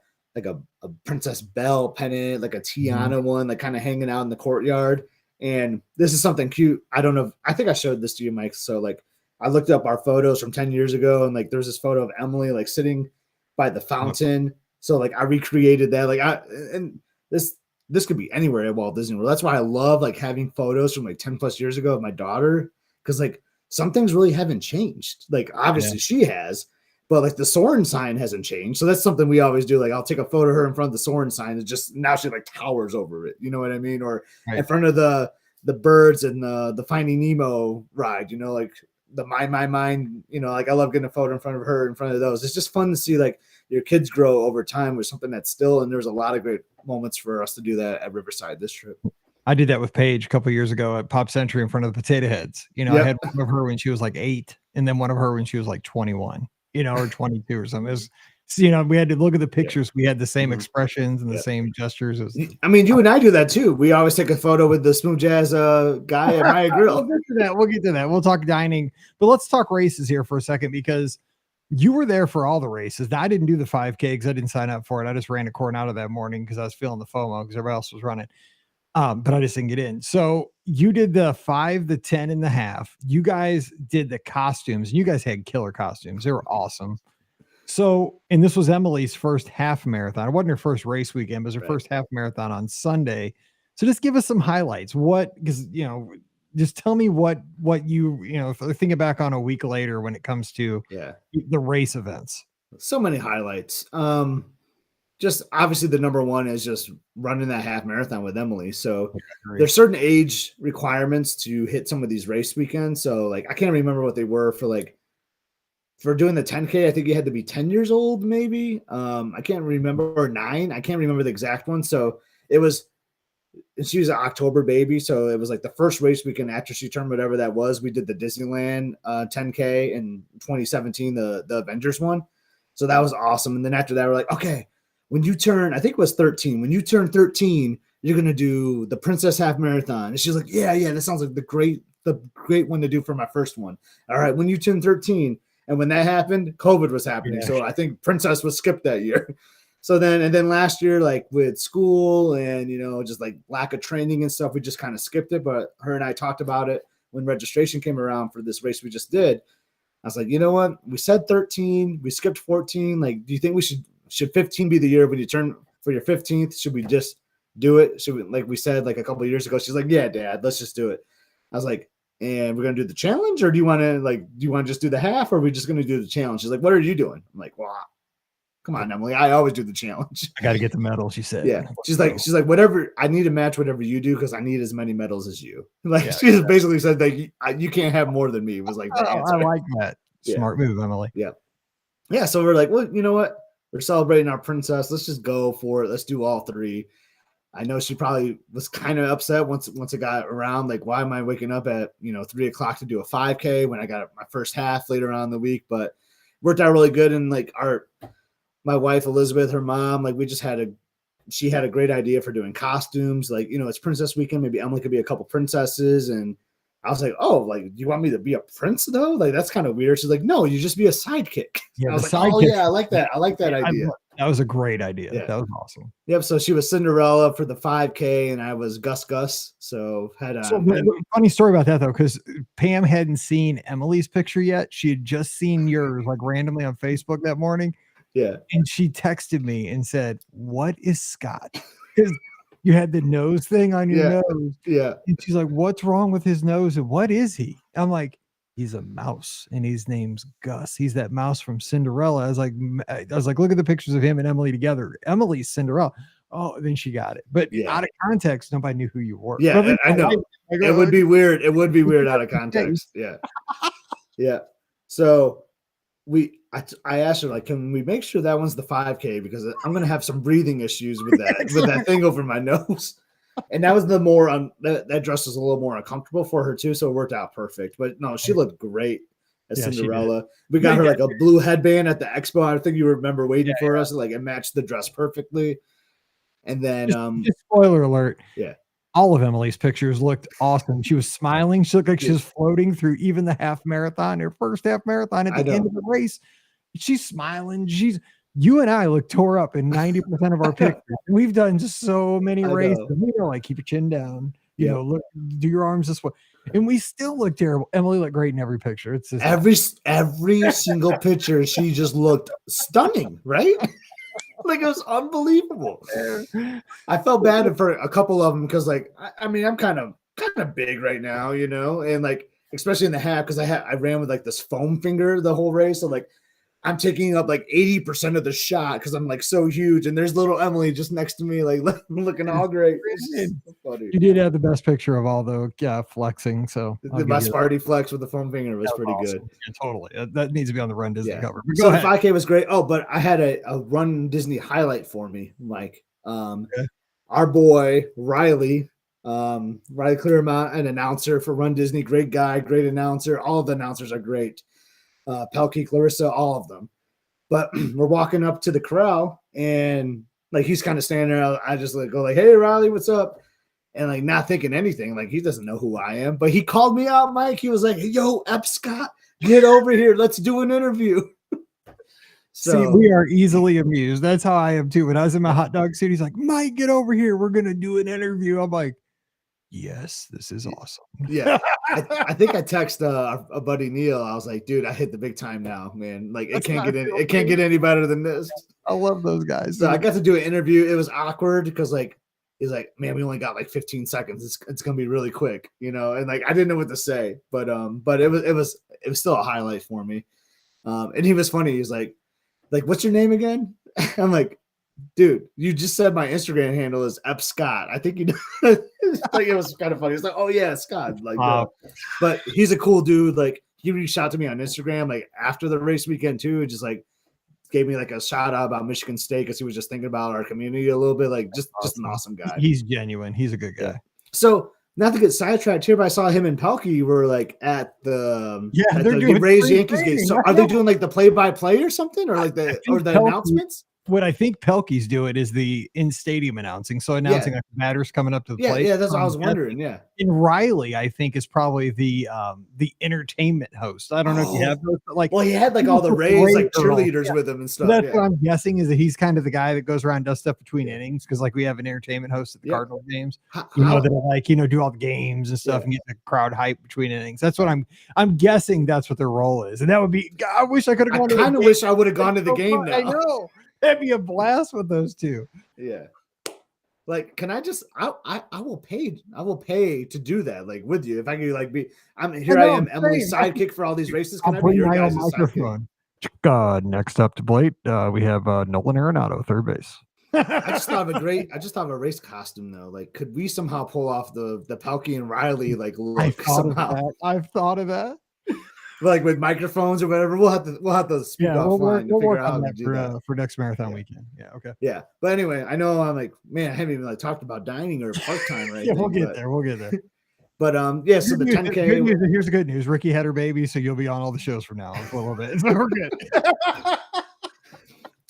Princess Belle pennant, like a Tiana one, like kind of hanging out in the courtyard. And this is something cute. I don't know. I think I showed this to you, Mike. So like I looked up our photos from 10 years ago, and like there's this photo of Emily like sitting by the fountain. So like I recreated that. And this could be anywhere at Walt Disney World. That's why I love like having photos from like 10 plus years ago of my daughter, because like some things really haven't changed. Like obviously she has, but like the Soarin' sign hasn't changed. So that's something we always do. Like I'll take a photo of her in front of the Soarin' sign. It's just now she like towers over it. You know what I mean? Or in front of the birds and the Finding Nemo ride, like the My Mind, like I love getting a photo in front of her, in front of those. It's just fun to see like your kids grow over time with something that's still, and there's a lot of great moments for us to do that at Riverside this trip. I did that with Paige a couple of years ago at Pop Century in front of the Potato Heads. I had one of her when she was like 8 and then one of her when she was like 21, or 22 or something. It was, we had to look at the pictures. We had the same expressions and the same gestures. I mean, you and I do that too. We always take a photo with the Smooth Jazz guy at Maya Grill. We'll get to that. We'll talk dining, but let's talk races here for a second, because you were there for all the races. I didn't do the 5K because I didn't sign up for it. I just ran to Coronado that morning because I was feeling the FOMO because everybody else was running. But I just didn't get in. So you did the 5, the 10, and the half. You guys did the costumes. You guys had killer costumes. They were awesome. So, and this was Emily's first half marathon. It wasn't her first race weekend, but it was her first half marathon on Sunday. So just give us some highlights. Because, just tell me what you thinking back on a week later when it comes to the race events. So many highlights. Just obviously the number one is just running that half marathon with Emily. So there's certain age requirements to hit some of these race weekends. So like, I can't remember what they were for doing the 10K. I think you had to be 10 years old, maybe. I can't remember, or 9. I can't remember the exact one. So she was an October baby. So it was like the first race weekend after she turned whatever that was. We did the Disneyland 10K in 2017, the Avengers one. So that was awesome. And then after that, we're like, okay, when you turn, I think it was 13. When you turn 13, you're going to do the Princess Half Marathon. And she's like, yeah, that sounds like the great one to do for my first one. All right, when you turn 13. And when that happened, COVID was happening. Yeah. So I think Princess was skipped that year. So then last year, like with school and, just like lack of training and stuff, we just kind of skipped it. But her and I talked about it when registration came around for this race we just did. I was like, you know what? We said 13, we skipped 14. Like, do you think we should 15 be the year when you turn for your 15th? Should we just do it? Should we, like we said, like a couple of years ago? She's like, yeah, Dad, let's just do it. I was like, and we're going to do the challenge, or do you want to just do the half, or are we just going to do the challenge? She's like, what are you doing? I'm like, well, come on, Emily. I always do the challenge. I got to get the medal, she said. Yeah. She's like, whatever. I need to match whatever you do because I need as many medals as you. Like, she basically said that you can't have more than me. It was like the answer. I like that. Smart move, Emily. Yeah. Yeah. So we're like, well, you know what? We're celebrating our princess. Let's just go for it. Let's do all 3. I know she probably was kind of upset once it got around. Like, why am I waking up at 3:00 to do a 5K when I got my first half later on in the week? But worked out really good. And like my wife Elizabeth, her mom, like she had a great idea for doing costumes. Like, it's Princess Weekend. Maybe Emily could be a couple princesses. And I was like, oh, like, do you want me to be a prince though? Like, that's kind of weird. She's like, no, you just be a sidekick. Yeah, I was like, oh yeah, I like that. I like that idea. That was a great idea. Yeah. That was awesome. Yep. So she was Cinderella for the 5K, and I was Gus. So funny story about that though, because Pam hadn't seen Emily's picture yet. She had just seen yours like randomly on Facebook that morning. Yeah. And she texted me and said, "What is Scott?" Because you had the nose thing on your nose. Yeah. And she's like, "What's wrong with his nose? And what is he?" I'm like, "He's a mouse, and his name's Gus. He's that mouse from Cinderella." I was like, "Look at the pictures of him and Emily together. Emily's Cinderella." Oh, then she got it. But out of context, nobody knew who you were. Yeah, I know. It would be weird. It would be weird out of context. Yeah. Yeah. So I asked her, like, can we make sure that one's the 5K? Because I'm going to have some breathing issues with that, with that thing over my nose. And that was that dress was a little more uncomfortable for her too. So it worked out perfect, but no, she looked great as Cinderella. We got her like a blue headband at the expo. I think you remember waiting for us. Like, it matched the dress perfectly. And then, just spoiler alert. Yeah. All of Emily's pictures looked awesome. She was smiling. She looked like she was floating through even the half marathon, her first half marathon at the end of the race. She's smiling. You and I look tore up in 90% of our pictures. We've done just so many races. We were like, keep your chin down, look, do your arms this way. And we still look terrible. Emily looked great in every picture. It's just every single picture. She just looked stunning, right? Like, it was unbelievable. I felt bad for a couple of them because, like, I mean, I'm kind of big right now, and like, especially in the half, because I ran with like this foam finger the whole race. So like, I'm taking up like 80% of the shot because I'm like so huge, and there's little Emily just next to me, like looking all great. Funny. You did have the best picture of all the flexing. So the best party flex with the foam finger was pretty awesome. Good. Yeah, totally. That needs to be on the Run Disney cover. So the 5K was great. Oh, but I had a Run Disney highlight for me, Mike. Our boy Riley Clearmont, an announcer for Run Disney, great guy, great announcer. All of the announcers are great. Pelkey, Clarissa, all of them. But we're walking up to the corral, and like, he's kind of standing there. I just like go like, "Hey, Riley, what's up?" And like, not thinking anything. Like, he doesn't know who I am, but he called me out, Mike. He was like, "Yo, Ep Scott, get over here. Let's do an interview." See, we are easily amused. That's how I am too. When I was in my hot dog suit, he's like, "Mike, get over here. We're gonna do an interview." I'm like, yes, this is awesome. Yeah. I think I texted a buddy Neil. I was like, "Dude, I hit the big time now, man. Like, it can't get any better than this." I love those guys. So I got to do an interview. It was awkward because like he's like, man, we only got like 15 seconds. It's gonna be really quick, and like I didn't know what to say, but it was still a highlight for me. And he was funny. He's like, what's your name again? I'm like, dude, you just said my Instagram handle is Ep Scott. I think you know. Like it was kind of funny. It's like, oh yeah, Scott. Like, but he's a cool dude. Like he reached out to me on Instagram like after the race weekend too, and just like gave me like a shout out about Michigan State because he was just thinking about our community a little bit. Like just an awesome guy. He's genuine. He's a good guy. Yeah. So not to get sidetracked here, but I saw him and Pelkey were like at the they're doing Rays Yankees game. So are they doing like the play-by-play or something, or like the announcements? What I think Pelkey's doing is the in-stadium announcing. So announcing like batters coming up to the plate. Yeah, that's what I was wondering. Yeah. And Riley, I think, is probably the entertainment host. I don't know if you have those, but like, well, he had like all the Rays like cheerleaders with him and stuff. That's what I'm guessing is that he's kind of the guy that goes around and does stuff between innings because like we have an entertainment host at the Cardinal games, that'll like do all the games and stuff and get the crowd hype between innings. That's what I'm guessing. That's what their role is, and that would be. God, I wish I could have gone. I kind of wish I would have gone to the game now. I know. That'd be a blast with those two. Yeah. Like, can I just I will pay to do that, like with you. If I could like be I am Emily's sidekick for all these races. Can I be your guys' microphone? Next up to plate, we have Nolan Arenado, third base. I just thought of a race costume though. Like, could we somehow pull off the Pelkey and Riley like look somehow? I've thought of that. Like with microphones or whatever, we'll have to speak offline to figure out how to do that for next marathon weekend. Yeah, okay. Yeah, but anyway, I know I'm like, man, I haven't even like talked about dining or park time right yeah, we'll get there. But so the 10K. Here's the good news. Ricky had her baby, so you'll be on all the shows from now on for a little bit. So we're good.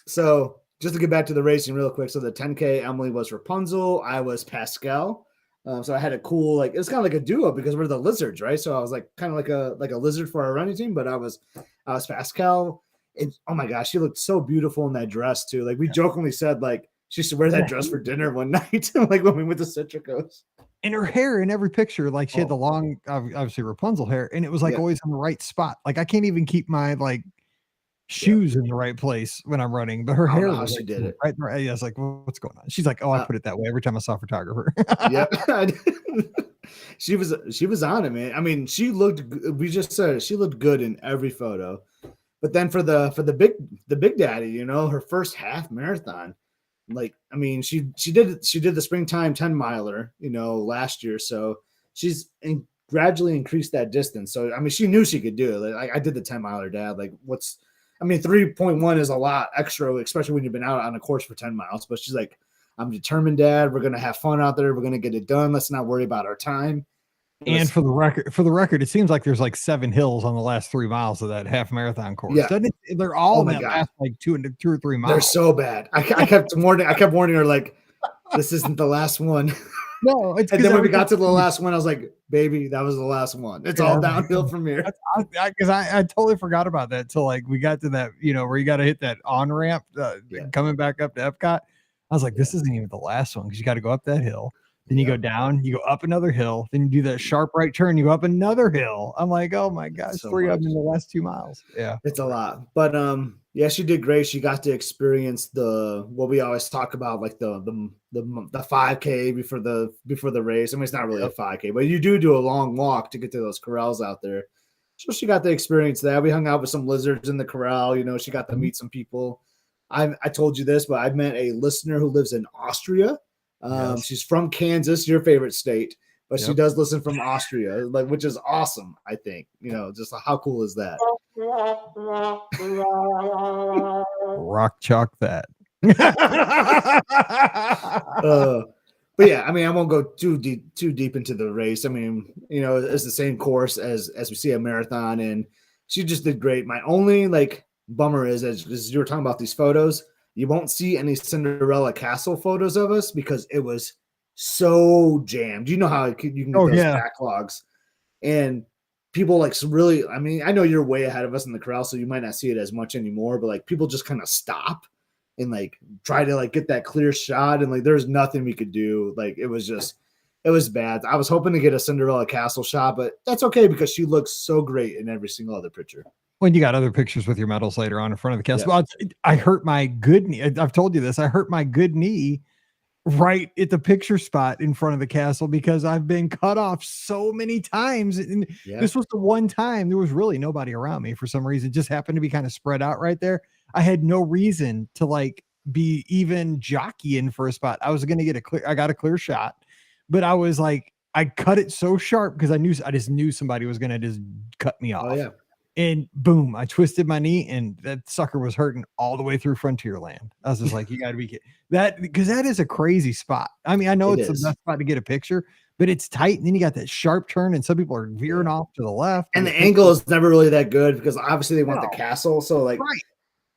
So just to get back to the racing real quick. So the 10K, Emily was Rapunzel, I was Pascal. So I had a cool, like, it's kind of like a duo because we're the lizards, right? So I was like kind of like a lizard for our running team, but I was Pascal. And oh my gosh, she looked so beautiful in that dress too. Like we jokingly said, like she should wear that dress for dinner one night, like when we went to Citricos. And her hair in every picture, like she had the long, obviously Rapunzel hair, and it was like always in the right spot. Like I can't even keep my like shoes in the right place when I'm running, but her hair was she like, did it right. I was like, well, what's going on? She's like, I put it that way every time I saw a photographer. Yep. She was on it, man. I mean, she looked she looked good in every photo. But then for the big daddy, her first half marathon, like, I mean, she did the springtime 10 miler, last year. So she's gradually increased that distance. So, I mean, she knew she could do it. Like I did the 10 miler, dad. Like 3.1 is a lot extra, especially when you've been out on a course for 10 miles. But she's like, I'm determined, Dad. We're going to have fun out there. We're going to get it done. Let's not worry about our time. And for the record, it seems like there's like 7 hills on the last 3 miles of that half marathon course. Yeah. They're all in that last like 2 or 3 miles. They're so bad. I kept warning her, like, this isn't the last one. No, and then when we got to the last one, I was like, baby, that was the last one. It's all downhill from here. Because I totally forgot about that till like we got to that, where you got to hit that on ramp coming back up to Epcot. I was like, this isn't even the last one because you got to go up that hill. Then you go down, you go up another hill. Then you do that sharp right turn, you go up another hill. I'm like, oh my gosh, so 3 of them in the last 2 miles. Yeah, it's a lot. But she did great. She got to experience what we always talk about, like the 5K before the race. I mean, it's not really a 5K, but you do a long walk to get to those corrals out there. So she got to experience that. We hung out with some lizards in the corral. She got to meet some people. I told you this, but I met a listener who lives in Austria. She's from Kansas, your favorite state, but she does listen from Austria, like, which is awesome. I think, just how cool is that? Rock chalk that. But yeah, I mean, I won't go too deep into the race. I mean, it's the same course as we see a marathon, and she just did great. My only like bummer is, as you were talking about these photos, you won't see any Cinderella Castle photos of us because it was so jammed. You know how you can get those backlogs, and people like really. I mean, I know you're way ahead of us in the corral, so you might not see it as much anymore. But like people just kind of stop and like try to like get that clear shot, and like there's nothing we could do. Like it was bad. I was hoping to get a Cinderella Castle shot, but that's okay because she looks so great in every single other picture. When you got other pictures with your medals later on in front of the castle. I hurt my good knee. I've told you this. I hurt my good knee right at the picture spot in front of the castle because I've been cut off so many times. And this was the one time there was really nobody around me for some reason. It just happened to be kind of spread out right there. I had no reason to like be even jockeying for a spot. I was going to get I got a clear shot, but I was like, I cut it so sharp because I just knew somebody was going to just cut me off. Oh, yeah. And boom, I twisted my knee and that sucker was hurting all the way through Frontierland. I was just like, you got to be kidding. That, because that is a crazy spot. I mean, I know it's the best spot to get a picture, but it's tight. And then you got that sharp turn and some people are veering off to the left. And the angle is never really that good because obviously they want the castle. So like,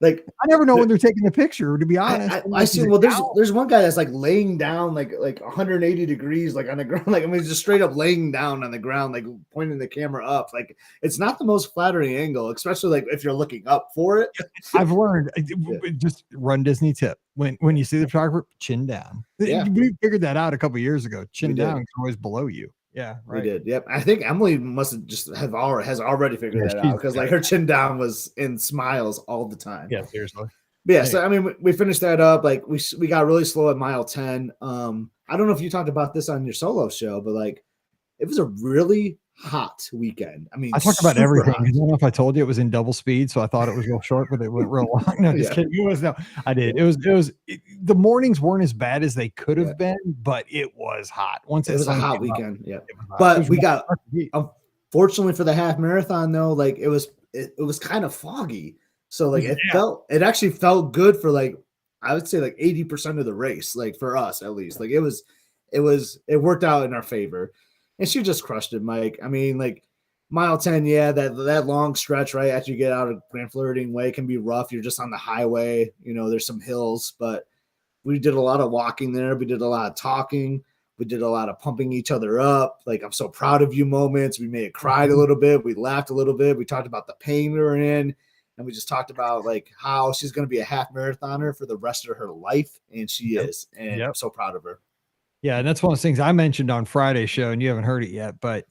like I never know when they're taking the picture, to be honest. I see. Well, there's one guy that's like laying down like 180 degrees, like on the ground. Like, I mean, just straight up laying down on the ground, like pointing the camera up. Like, it's not the most flattering angle, especially like if you're looking up for it. I've learned just run Disney tip. When you see the photographer, chin down. Yeah. We figured that out a couple years ago. Chin down is always below you. Yeah, right. We did. Yep. I think Emily must have has already figured that out because like her chin down was in smiles all the time. Yeah, seriously. But yeah. So I mean, we finished that up. Like we got really slow at mile 10. I don't know if you talked about this on your solo show, but like it was a really hot weekend. I mean, I talked about everything. I don't know if I told you it was in double speed, so I thought it was real short, but it went real long. No, just kidding. It was I did. It was the mornings weren't as bad as they could have been, but it was hot. Once it was a hot weekend. Yeah, but we got unfortunately for the half marathon though, like it was kind of foggy, so like it actually felt good for like I would say like 80% of the race, like for us at least. Like it worked out in our favor. And she just crushed it, Mike. I mean, like mile 10, that long stretch right after you get out of Grand Flirting Way can be rough. You're just on the highway, there's some hills, but we did a lot of walking there. We did a lot of talking. We did a lot of pumping each other up. Like, I'm so proud of you moments. We may have cried a little bit. We laughed a little bit. We talked about the pain we were in. And we just talked about like how she's going to be a half marathoner for the rest of her life. And she is. And I'm so proud of her. Yeah, and that's one of those things I mentioned on Friday's show, and you haven't heard it yet, but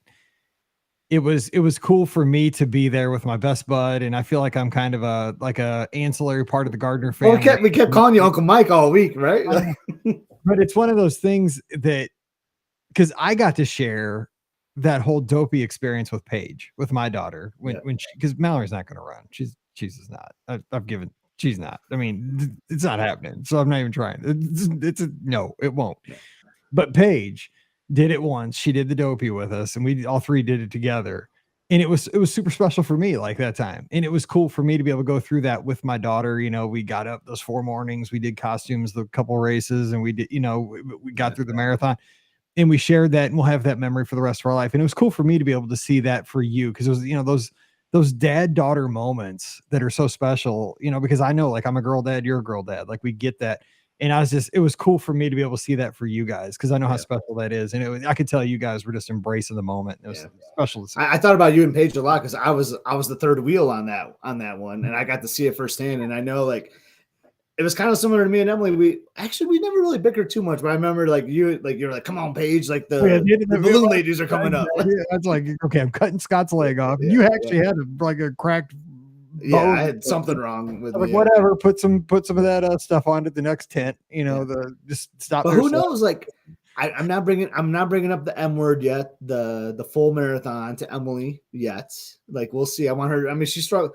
it was cool for me to be there with my best bud, and I feel like I'm kind of a ancillary part of the Gardner family. Well, we kept calling you Uncle Mike all week, right? But it's one of those things that because I got to share that whole dopey experience with Paige, with my daughter, when because Mallory's not going to run. She's just not. She's not. I mean, it's not happening. So I'm not even trying. No, it won't. Yeah. But Paige did it once. She did the dopey with us, and we all three did it together. And it was super special for me like that time. And it was cool for me to be able to go through that with my daughter. We got up those 4 mornings, we did costumes, the couple races, and we did, we got through the marathon and we shared that, and we'll have that memory for the rest of our life. And it was cool for me to be able to see that for you. Cause it was, those dad-daughter moments that are so special, because I know like I'm a girl dad, you're a girl dad. Like we get that. And it was cool for me to be able to see that for you guys. Cause I know how special that is. And I could tell you guys were just embracing the moment. It was special to see. I thought about you and Paige a lot. Cause I was the third wheel on that one. And I got to see it firsthand. And I know like, it was kind of similar to me and Emily. We never really bickered too much, but I remember like you're like, come on, Paige, like the balloon ladies are coming up. That's like, okay, I'm cutting Scott's leg off. You actually had a cracked. I had something wrong with like whatever. Put some of that stuff onto the next tent. Just stop. But who knows? Like, I'm not bringing up the M word yet. The full marathon to Emily yet. Like we'll see. I want her. I mean, she struggled.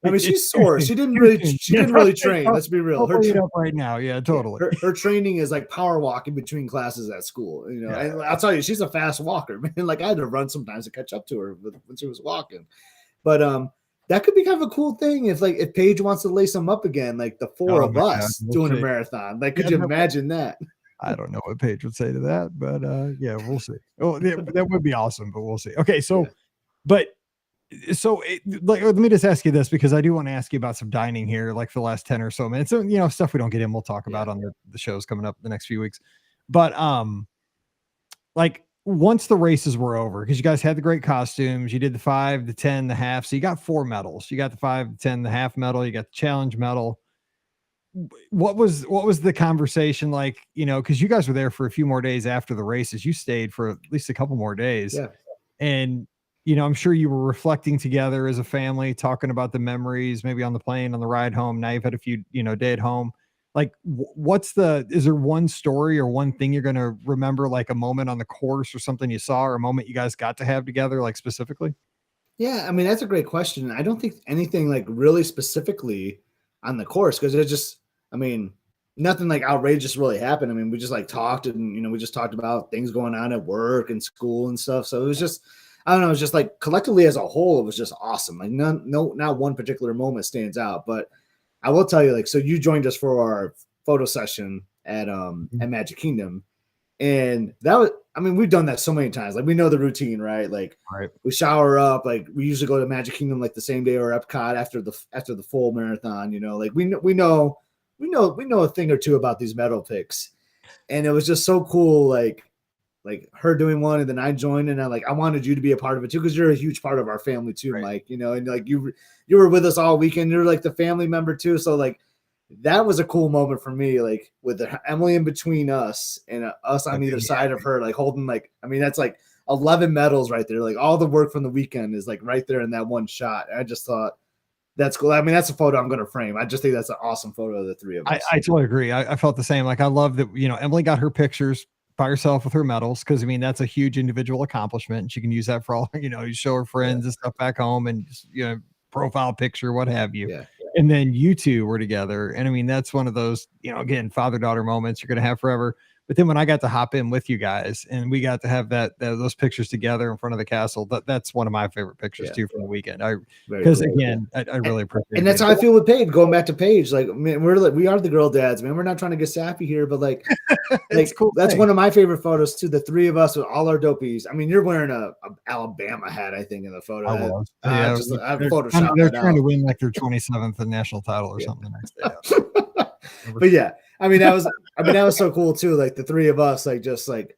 I mean, she's sore. She didn't really train. Let's be real. Her up right now. Yeah, totally. Her training is like power walking between classes at school. And I'll tell you, she's a fast walker, man. Like I had to run sometimes to catch up to her when she was walking. But that could be kind of a cool thing if Paige wants to lace them up again, like the 4 of us doing a marathon. Like, could you imagine that? I don't know what Paige would say to that, but we'll see. Oh, that would be awesome, but we'll see. Okay, so, let me just ask you this because I do want to ask you about some dining here, like for the last 10 or so minutes. So, stuff we don't get in, we'll talk about on the shows coming up the next few weeks. But once the races were over, because you guys had the great costumes, you did the 5, the 10, the half. So you got 4 medals. You got the 5, the 10, the half medal. You got the challenge medal. What was the conversation like? Because you guys were there for a few more days after the races. You stayed for at least a couple more days. Yeah. And I'm sure you were reflecting together as a family, talking about the memories, maybe on the plane, on the ride home. Now you've had a few, day at home. like is there one story or one thing you're going to remember, like a moment on the course or something you saw or a moment you guys got to have together, like specifically? Yeah, I mean, that's a great question. I don't think anything like really specifically on the course, because it's just, I mean, nothing like outrageous really happened. I mean, we just like talked, and we just talked about things going on at work and school and stuff. So it was just, I don't know, it was just like collectively as a whole, it was just awesome. Like not one particular moment stands out, but I will tell you, like, so you joined us for our photo session at Magic Kingdom. And that was, I mean, we've done that so many times. Like, we know the routine, right? Like, Right. we shower up. Like, we usually go to Magic Kingdom like the same day, or Epcot after the full marathon. Like we know a thing or two about these medal picks. And it was just so cool. Like her doing one, and then I joined, and I wanted you to be a part of it too, because you're a huge part of our family too, Right. Mike. And like you were with us all weekend. You're like the family member too. So like, that was a cool moment for me, like with Emily in between us and us on either side of her, like holding, like, I mean, that's like 11 medals right there. Like, all the work from the weekend is like right there in that one shot. And I just thought that's cool. I mean, that's a photo I'm going to frame. I just think that's an awesome photo of the three of us. I totally agree. I felt the same. Like, I love that, Emily got her pictures by herself with her medals, because I mean, that's a huge individual accomplishment, and she can use that for all, you show her friends and stuff back home, and just, profile picture, what have you. Yeah. And then you two were together. And I mean, that's one of those, again, father-daughter moments you're going to have forever. But then when I got to hop in with you guys and we got to have those pictures together in front of the castle, that's one of my favorite pictures too from the weekend. Because again, I really appreciate it. And that's how I feel with Paige, going back to Paige. Like, man, we are the girl dads, man. We're not trying to get sappy here, but like cool. That's one of my favorite photos too. The three of us with all our dopies. I mean, you're wearing a Alabama hat, I think, in the photo. I was. I photoshopped they're trying to win like their 27th national title or something the next day. But yeah, I mean, that was so cool too. Like the three of us, like just like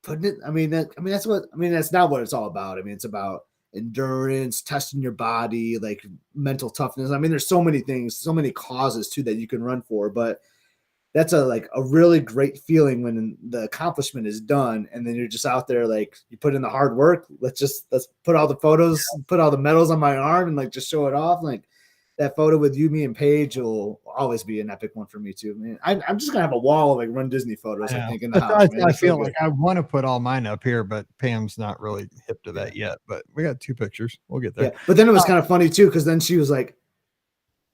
putting it. That's not what it's all about. I mean, it's about endurance, testing your body, like mental toughness. I mean, there's so many things, so many causes too that you can run for, but that's a really great feeling when the accomplishment is done, and then you're just out there, like, you put in the hard work. Let's put all the photos, put all the medals on my arm, and like just show it off. Like, that photo with you, me, and Paige will always be an epic one for me too, man. I'm just gonna have a wall of like Run Disney photos, I think, in the house. I feel like I want to put all mine up here, but Pam's not really hip to that yet. But we got 2 pictures. We'll get there. Yeah. But then it was kind of funny too, because then she was like,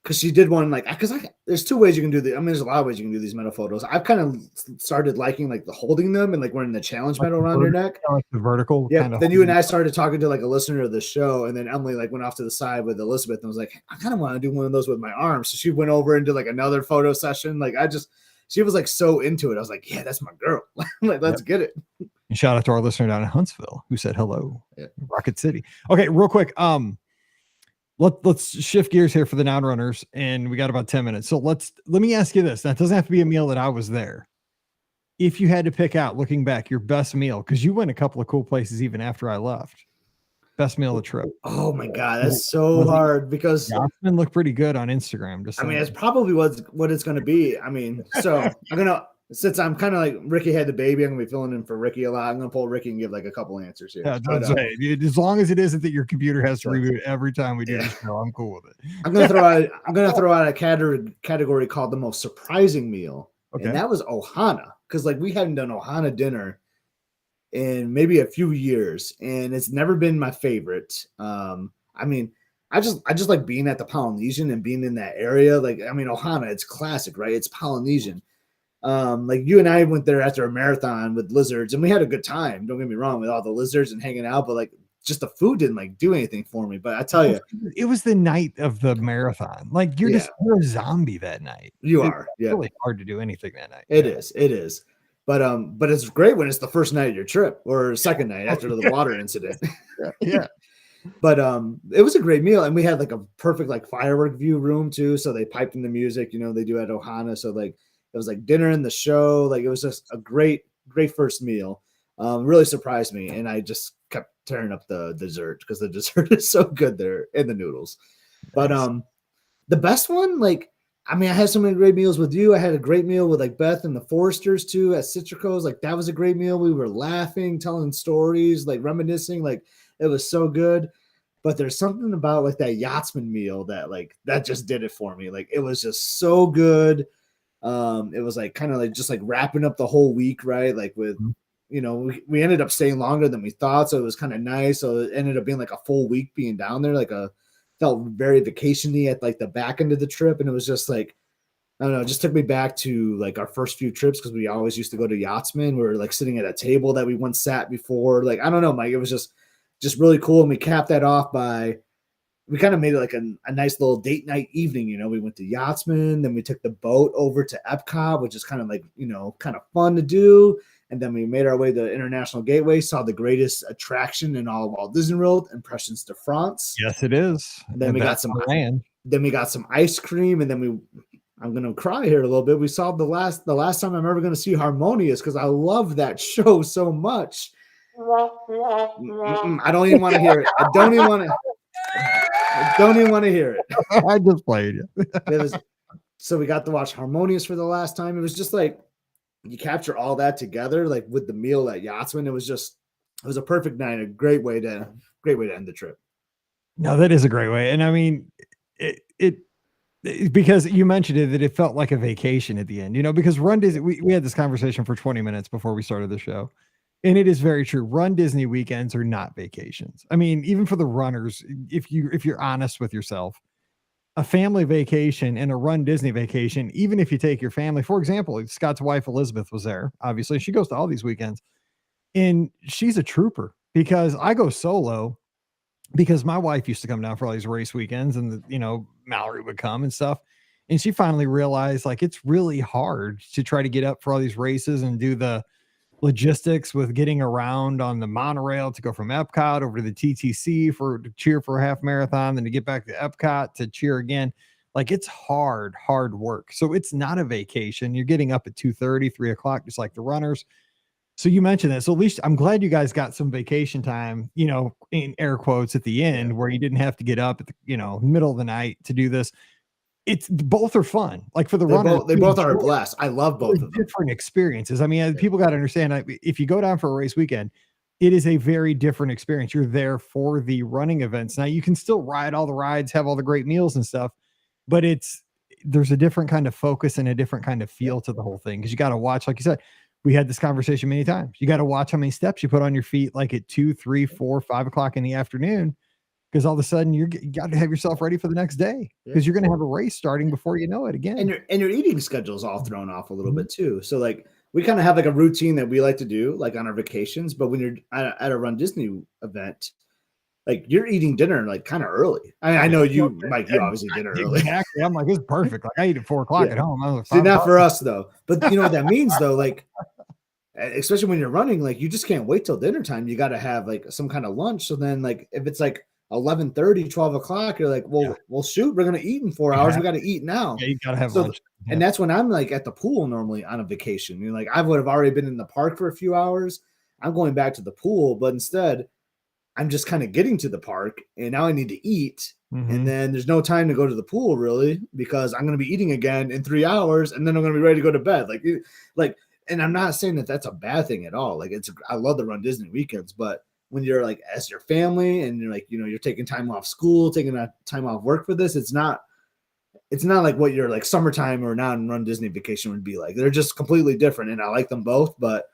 because she did one, like, because there's 2 ways you can do the. I mean, there's a lot of ways you can do these medal photos. I've kind of started liking like the holding them and like wearing the challenge medal around your neck, like the vertical. Yeah. Then you and I started talking to like a listener of the show, and then Emily like went off to the side with Elizabeth and was like, I kind of want to do one of those with my arms. So she went over and did like another photo session. Like, she was like so into it. I was like, yeah, that's my girl. Like, let's get it. And shout out to our listener down in Huntsville who said hello. Rocket City. Okay, real quick. Let's shift gears here for the Noun Runners, and we got about 10 minutes. So let me ask you this. That doesn't have to be a meal that I was there. If you had to pick out, looking back, your best meal, because you went a couple of cool places even after I left. Best meal of the trip. Oh my God, that's so hard, because Johnson looked pretty good on Instagram. Just saying. I mean, it's probably what it's going to be. I mean, so since I'm kind of like Ricky had the baby, I'm gonna be filling in for Ricky a lot. I'm gonna pull Ricky and give like a couple answers here. Yeah, as long as it isn't that your computer has to reboot every time we do this show, I'm cool with it. I'm gonna throw out a category called the most surprising meal, and that was Ohana, because like we hadn't done Ohana dinner in maybe a few years, and it's never been my favorite. I mean, I just like being at the Polynesian and being in that area. Like, I mean, Ohana, it's classic, right? It's Polynesian. Like you and I went there after a marathon with lizards, and we had a good time. Don't get me wrong, with all the lizards and hanging out, but like just the food didn't like do anything for me. But I tell you, it was the night of the marathon. Like you're a zombie that night. It's really hard to do anything that night. It is. But it's great when it's the first night of your trip or second night after the water incident. Yeah. But it was a great meal, and we had like a perfect like firework view room too. So they piped in the music, they do at Ohana. So like it was like dinner and the show. Like it was just a great first meal. Really surprised me, and I just kept tearing up the dessert because the dessert is so good there, and the noodles. But the best one, like, I mean, I had so many great meals with you. I had a great meal with like Beth and the Foresters too at Citrico's. Like that was a great meal. We were laughing, telling stories, like reminiscing. Like it was so good. But there's something about like that Yachtsman meal that just did it for me. Like it was just so good. It was like kind of like just like wrapping up the whole week, right? Like with, Mhm. we ended up staying longer than we thought, so it was kind of nice. So it ended up being like a full week being down there, felt very vacation-y at like the back end of the trip, and it was just like, I don't know, it just took me back to like our first few trips because we always used to go to Yachtsman. We were like sitting at a table that we once sat before. Like, I don't know, Mike, it was just really cool, and we capped that off by we kind of made it like a nice little date night evening. We went to Yachtsman, then we took the boat over to Epcot, which is kind of like, kind of fun to do. And then we made our way to International Gateway, saw the greatest attraction in all of Walt Disney World, Impressions de France. Yes, it is. And then And we got that's some the land. then we got some ice cream, and then I'm gonna cry here a little bit. We saw the last time I'm ever gonna see Harmonious because I love that show so much. I don't even want to hear it. I don't even want to hear it. I just played it. So we got to watch Harmonious for the last time. It was just like you capture all that together, like with the meal at Yachtsman. It was a perfect night, a great way to end the trip. No, that is a great way. And I mean, it because you mentioned it, that it felt like a vacation at the end, because Run Disney, we had this conversation for 20 minutes before we started the show. And it is very true. Run Disney weekends are not vacations. I mean, even for the runners, if you're honest with yourself, a family vacation and a Run Disney vacation, even if you take your family, for example, Scott's wife Elizabeth was there. Obviously, she goes to all these weekends, and she's a trooper because I go solo because my wife used to come down for all these race weekends, and Mallory would come and stuff. And she finally realized like it's really hard to try to get up for all these races and do the logistics with getting around on the monorail to go from Epcot over to the TTC to cheer for a half marathon, then to get back to Epcot to cheer again. Like it's hard work. So it's not a vacation. You're getting up at 2:30, 3:00, just like the runners. So you mentioned that. So at least I'm glad you guys got some vacation time, in air quotes at the end, where you didn't have to get up at the, middle of the night to do this. It's both are fun. Like for the runners, they both are a blast. I love both of them. Different experiences. I mean, people got to understand, if you go down for a race weekend, it is a very different experience. You're there for the running events. Now you can still ride all the rides, have all the great meals and stuff, but there's a different kind of focus and a different kind of feel to the whole thing. Cause you got to watch, like you said, we had this conversation many times. You got to watch how many steps you put on your feet, like at 2, 3, 4, 5 o'clock in the afternoon. Because all of a sudden you got to have yourself ready for the next day because you're going to have a race starting before you know it again. And your eating schedule is all thrown off a little bit too. So like we kind of have like a routine that we like to do like on our vacations, but when you're at a Run Disney event, like you're eating dinner like kind of early. I know you, Mike, you obviously dinner early. Exactly. I'm like, it's perfect. Like I eat at 4:00 at home. Like, see, not for us though. But you know what that means though, like especially when you're running, like you just can't wait till dinner time. You got to have like some kind of lunch. So then like if it's like 11:30, 12 o'clock, you're like, well, shoot, we're gonna eat in 4 hours. We got to eat now. Yeah, you gotta have lunch. Yeah. And that's when I'm like at the pool normally on a vacation. Like I would have already been in the park for a few hours. I'm going back to the pool, but instead, I'm just kind of getting to the park, and now I need to eat, and then there's no time to go to the pool really because I'm gonna be eating again in 3 hours, and then I'm gonna be ready to go to bed. And I'm not saying that that's a bad thing at all. Like I love the Run Disney weekends, but when you're like as your family and you're like, you're taking time off school, taking time off work for this, it's not like what your like summertime or non-Run Disney vacation would be like. They're just completely different, and I like them both. But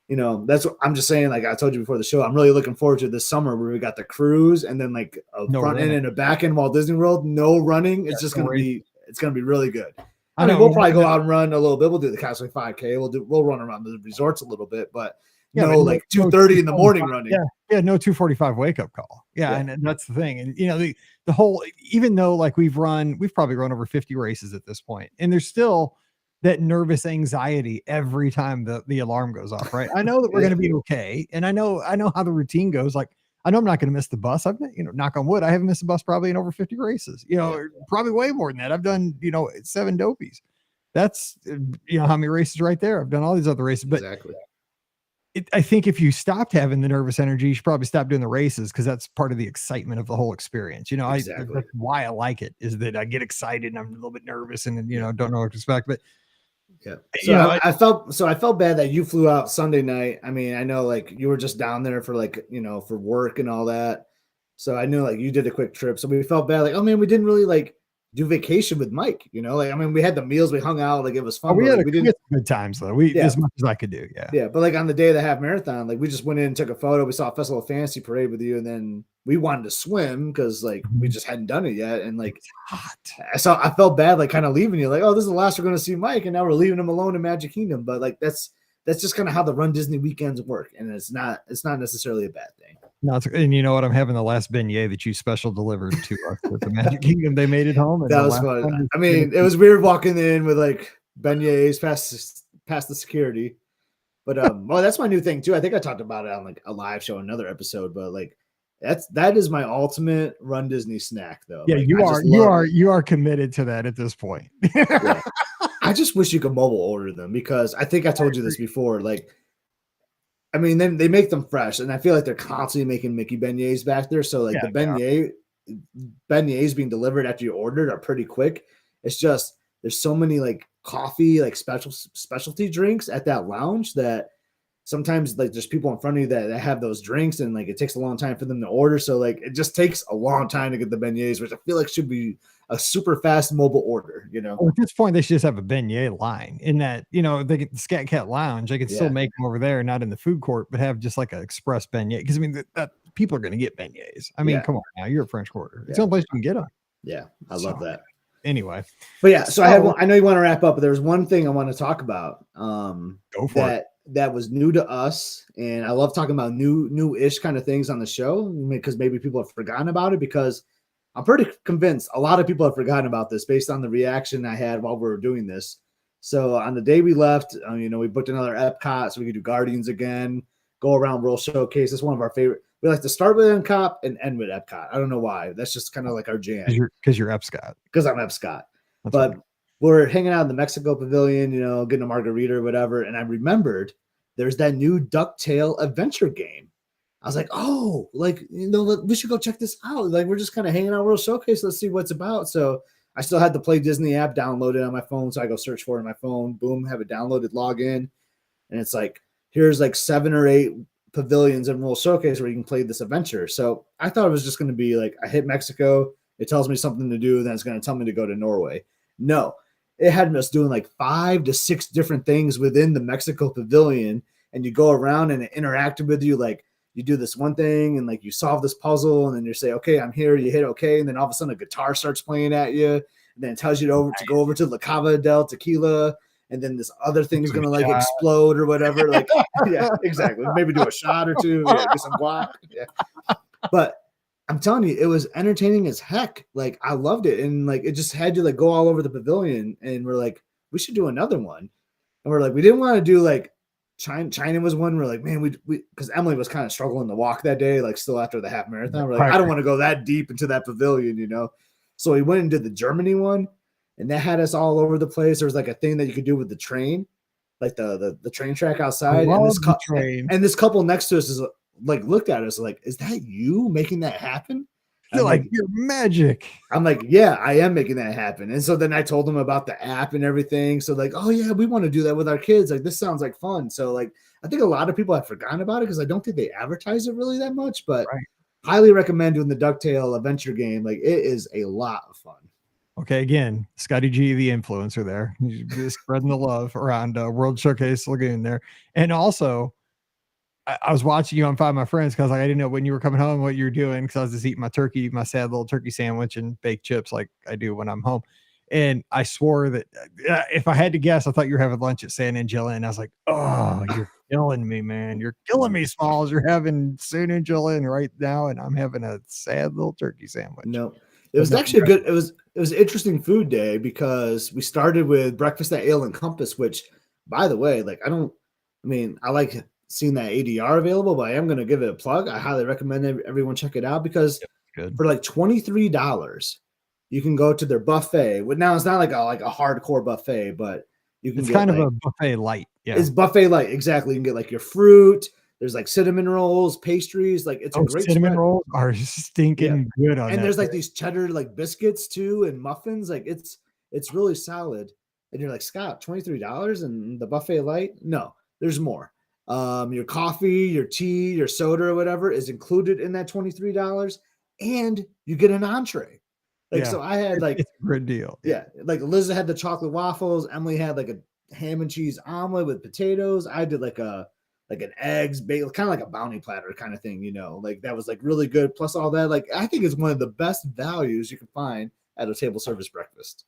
that's what I'm just saying. Like I told you before the show, I'm really looking forward to this summer where we got the cruise and then like a front end and a back end Walt Disney World. No running. It's just gonna be really good. I mean, we'll probably go out and run a little bit. We'll do the Castaway 5K. We'll run around the resorts a little bit, but. Like 2:30 in the morning running. Yeah, no 2:45 wake up call. Yeah, and that's the thing. And the whole, even though like we've probably run over 50 races at this point, and there's still that nervous anxiety every time the alarm goes off. Right. I know that we're going to be okay, and I know how the routine goes. Like I know I'm not going to miss the bus. I've knock on wood, I haven't missed the bus probably in over 50 races. Probably way more than that. I've done 7 dopies. That's how many races right there. I've done all these other races, but exactly. I think if you stopped having the nervous energy, you should probably stop doing the races because that's part of the excitement of the whole experience. Exactly. That's why I like it, is that I get excited and I'm a little bit nervous and don't know what to expect. But I felt bad that you flew out Sunday night. I mean, I know like you were just down there for like for work and all that. So I knew like you did a quick trip. So we felt bad, like, oh man, we didn't really like do vacation with Mike. Like, I mean, we had the meals, we hung out, like it was fun. We but, had like, we didn't. good times though. As much as I could do. Yeah. Yeah, but like on the day of the half marathon, like we just went in and took a photo. We saw a Festival of Fantasy parade with you, and then we wanted to swim because like we just hadn't done it yet. And like, Hot. I felt bad, like kind of leaving you, like, oh, this is the last we're going to see Mike, and now we're leaving him alone in Magic Kingdom. But like that's just kind of how the Run Disney weekends work, and it's not necessarily a bad thing. No, and you know what? I'm having the last beignet that you special delivered to us at the Magic Kingdom. They made it home. And that was fun. I mean, it was weird walking in with like beignets past the security. But well, that's my new thing too. I think I talked about it on like a live show, another episode. But like that is my ultimate Run Disney snack, though. Yeah, like, you are committed to that at this point. Yeah. I just wish you could mobile order them, because I think I told you this before. Like, I mean, then they make them fresh, and I feel like they're constantly making Mickey beignets back there. So like the beignets being delivered after you ordered are pretty quick. It's just there's so many like coffee, like specialty drinks at that lounge that sometimes like there's people in front of you that have those drinks, and like it takes a long time for them to order. So like it just takes a long time to get the beignets, which I feel like should be a super fast mobile order. Well, at this point, they should just have a beignet line in that, they get the Scat Cat Lounge. They can still make them over there, not in the food court, but have just like an express beignet. Because I mean, that people are going to get beignets. I mean, come on now, you're a French Quarter. It's the only place you can get them. Yeah, I love that. Anyway, but yeah, so I know you want to wrap up, but there's one thing I want to talk about. Go for it. That was new to us, and I love talking about new-ish kind of things on the show, because maybe people have forgotten about it, because I'm pretty convinced a lot of people have forgotten about this based on the reaction I had while we were doing this. So on the day we left, we booked another Epcot so we could do Guardians again, go around World Showcase. It's one of our favorite. We like to start with Epcot and end with Epcot. I don't know why. That's just kind of like our jam. Because you're Epcot. Because I'm Epcot. But we're hanging out in the Mexico Pavilion, getting a margarita or whatever. And I remembered there's that new DuckTale adventure game. I was like, oh, like, we should go check this out. Like, we're just kind of hanging out World Showcase. Let's see what's about. So I still had the Play Disney app downloaded on my phone. So I go search for it on my phone. Boom, have it downloaded, log in. And it's like, here's like 7 or 8 pavilions in World Showcase where you can play this adventure. So I thought it was just going to be like, I hit Mexico. It tells me something to do. Then it's going to tell me to go to Norway. No, it had us doing like 5 to 6 different things within the Mexico Pavilion. And you go around and it interacted with you. Like, you do this one thing and like you solve this puzzle, and then you say, okay, I'm here. You hit okay. And then all of a sudden a guitar starts playing at you. And then it tells you to go over to La Cava del Tequila. And then this other thing is going to like explode or whatever. Like, yeah, exactly. Maybe do a shot or two. Yeah, get some guac. Yeah. But I'm telling you, it was entertaining as heck. Like, I loved it. And like, it just had you like go all over the pavilion, and we're like, we should do another one. And we're like, we didn't want to do like, China was one. We're like, man, we because Emily was kind of struggling to walk that day, like still after the half marathon. We're like, I don't want to go that deep into that pavilion, So we went and did the Germany one, and that had us all over the place. There was like a thing that you could do with the train, like the train track outside. And this couple next to us is like looked at us like, is that you making that happen? You're like, you're magic. I'm like, yeah, I am making that happen. And so then I told them about the app and everything. So like, oh yeah, we want to do that with our kids. Like, this sounds like fun. So like, I think a lot of people have forgotten about it because I don't think they advertise it really that much, but highly recommend doing the DuckTale adventure game. Like, it is a lot of fun. Okay, again, Scotty G, the influencer there. He's just spreading the love around World Showcase Lagoon there. And also, I was watching you on Find My Friends because I didn't know when you were coming home what you were doing, because I was just eating my sad little turkey sandwich and baked chips like I do when I'm home. And I swore that if I had to guess, I thought you were having lunch at San Angelo. And I was like, oh, you're killing me, man. You're killing me, Smalls. You're having San Angelo right now, and I'm having a sad little turkey sandwich. No, it was actually good. It was an interesting food day because we started with breakfast at Ale and Compass, which, by the way, like I like seeing that ADR available, but I am going to give it a plug. I highly recommend everyone check it out because for like $23, you can go to their buffet. Now it's not like a hardcore buffet, but you can. It's kind of a buffet light. Yeah, it's buffet light. Exactly. You can get like your fruit. There's like cinnamon rolls, pastries. Like, it's a great cinnamon rolls are stinking good on. And there's like these cheddar like biscuits too and muffins. Like, it's really solid. And you're like, Scott, $23 and the buffet light? No, there's more. Your coffee, your tea, your soda or whatever is included in that $23, and you get an entree. Like, so I had like, it's a good deal. yeah, like Liz had the chocolate waffles. Emily had like a ham and cheese omelet with potatoes. I did like an eggs bagel, kind of like a bounty platter kind of thing, like that was like really good. Plus all that, like I think it's one of the best values you can find at a table service breakfast.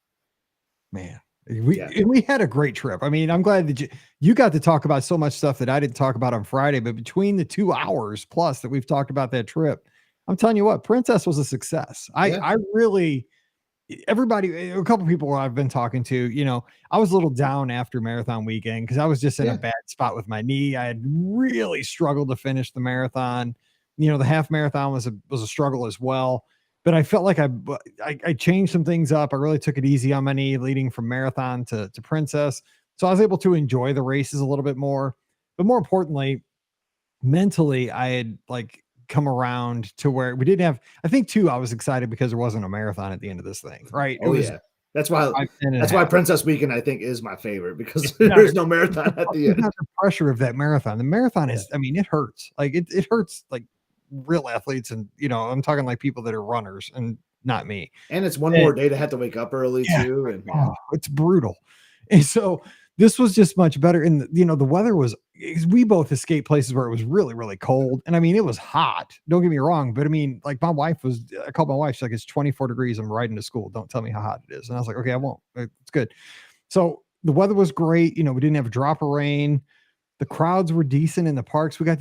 Man, we had a great trip. I mean, I'm glad that you got to talk about so much stuff that I didn't talk about on Friday, but between the 2 hours plus that we've talked about that trip, I'm telling you what, Princess was a success. I really, everybody, a couple people I've been talking to, I was a little down after marathon weekend because I was just in a bad spot with my knee. I had really struggled to finish the marathon. The half marathon was a struggle as well. But I felt like I changed some things up. I really took it easy on my knee leading from marathon to Princess. So I was able to enjoy the races a little bit more. But more importantly, mentally, I had like come around to where we didn't have, I think too, I was excited because there wasn't a marathon at the end of this thing, right? Oh, yeah. That's why Princess Weekend, I think, is my favorite because there's no marathon at the end. Not the pressure of that marathon. The marathon is, I mean, it hurts. Like it hurts like real athletes. And, I'm talking like people that are runners and not me. And it's one more day to have to wake up early too. And it's brutal. And so this was just much better. And, the weather was, we both escaped places where it was really, really cold. And I mean, it was hot. Don't get me wrong. But I mean, like I called my wife. She's like, it's 24 degrees. I'm riding to school. Don't tell me how hot it is. And I was like, okay, I won't. It's good. So the weather was great. We didn't have a drop of rain. The crowds were decent in the parks. You got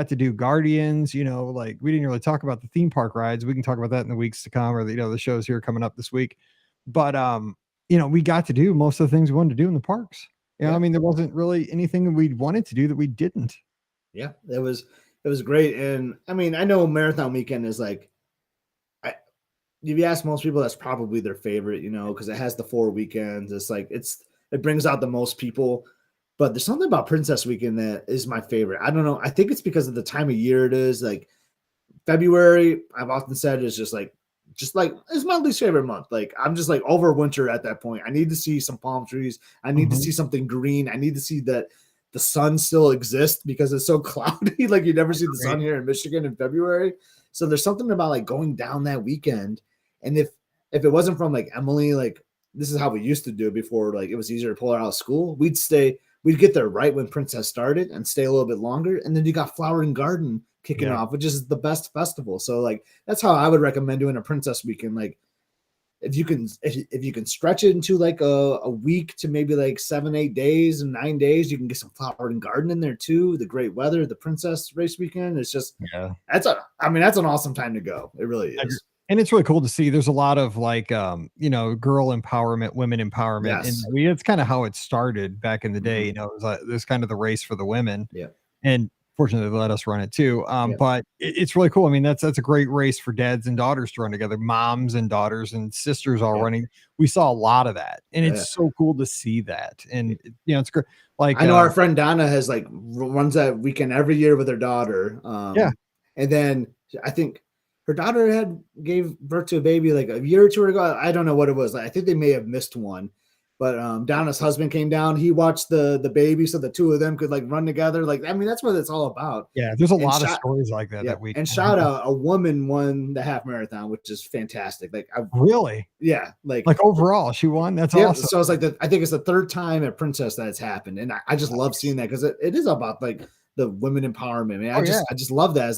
to do Guardians, like we didn't really talk about the theme park rides. We can talk about that in the weeks to come or the shows here coming up this week. But, we got to do most of the things we wanted to do in the parks. I mean, there wasn't really anything that we wanted to do that we didn't. Yeah, it was great. And I mean, I know marathon weekend is like, if you ask most people, that's probably their favorite, because it has the 4 weekends. It's like, it brings out the most people, but there's something about Princess Weekend that is my favorite. I don't know. I think it's because of the time of year it is. Like February, I've often said is just like it's my least favorite month. Like I'm just like over winter at that point. I need to see some palm trees. I need to see something green. I need to see that the sun still exists because it's so cloudy. Like you never see the sun here in Michigan in February. So there's something about like going down that weekend. And if it wasn't from like Emily, like this is how we used to do it before, like it was easier to pull her out of school. We'd get there right when Princess started and stay a little bit longer. And then you got Flower and Garden kicking off, which is the best festival. So like, that's how I would recommend doing a Princess Weekend. Like if you can stretch it into like a week to maybe like 7-8 days and 9 days, you can get some Flower and Garden in there too. The great weather, the Princess race weekend. It's just, that's an awesome time to go. It really is. And it's really cool to see. There's a lot of like, girl empowerment, women empowerment. Yes. And it's kind of how it started back in the day. It was like, there's kind of the race for the women. Yeah. And fortunately they let us run it too. But it's really cool. I mean, that's a great race for dads and daughters to run together, moms and daughters and sisters all running. We saw a lot of that. And it's so cool to see that. And it's great. Like I know our friend Donna has like runs that weekend every year with her daughter. And then I think her daughter gave birth to a baby like a year or 2 ago. I don't know what it was. I think they may have missed one, but Donna's husband came down. He watched the baby, so the two of them could like run together. Like, I mean, that's what it's all about. Yeah, there's a lot of stories like that that week. And shout out, a woman won the half marathon, which is fantastic. Like, really, like overall, she won. That's awesome. So it's like I think it's the 3rd time at Princess that it's happened, and I just love seeing that because it is about like the women empowerment. Man, I just love that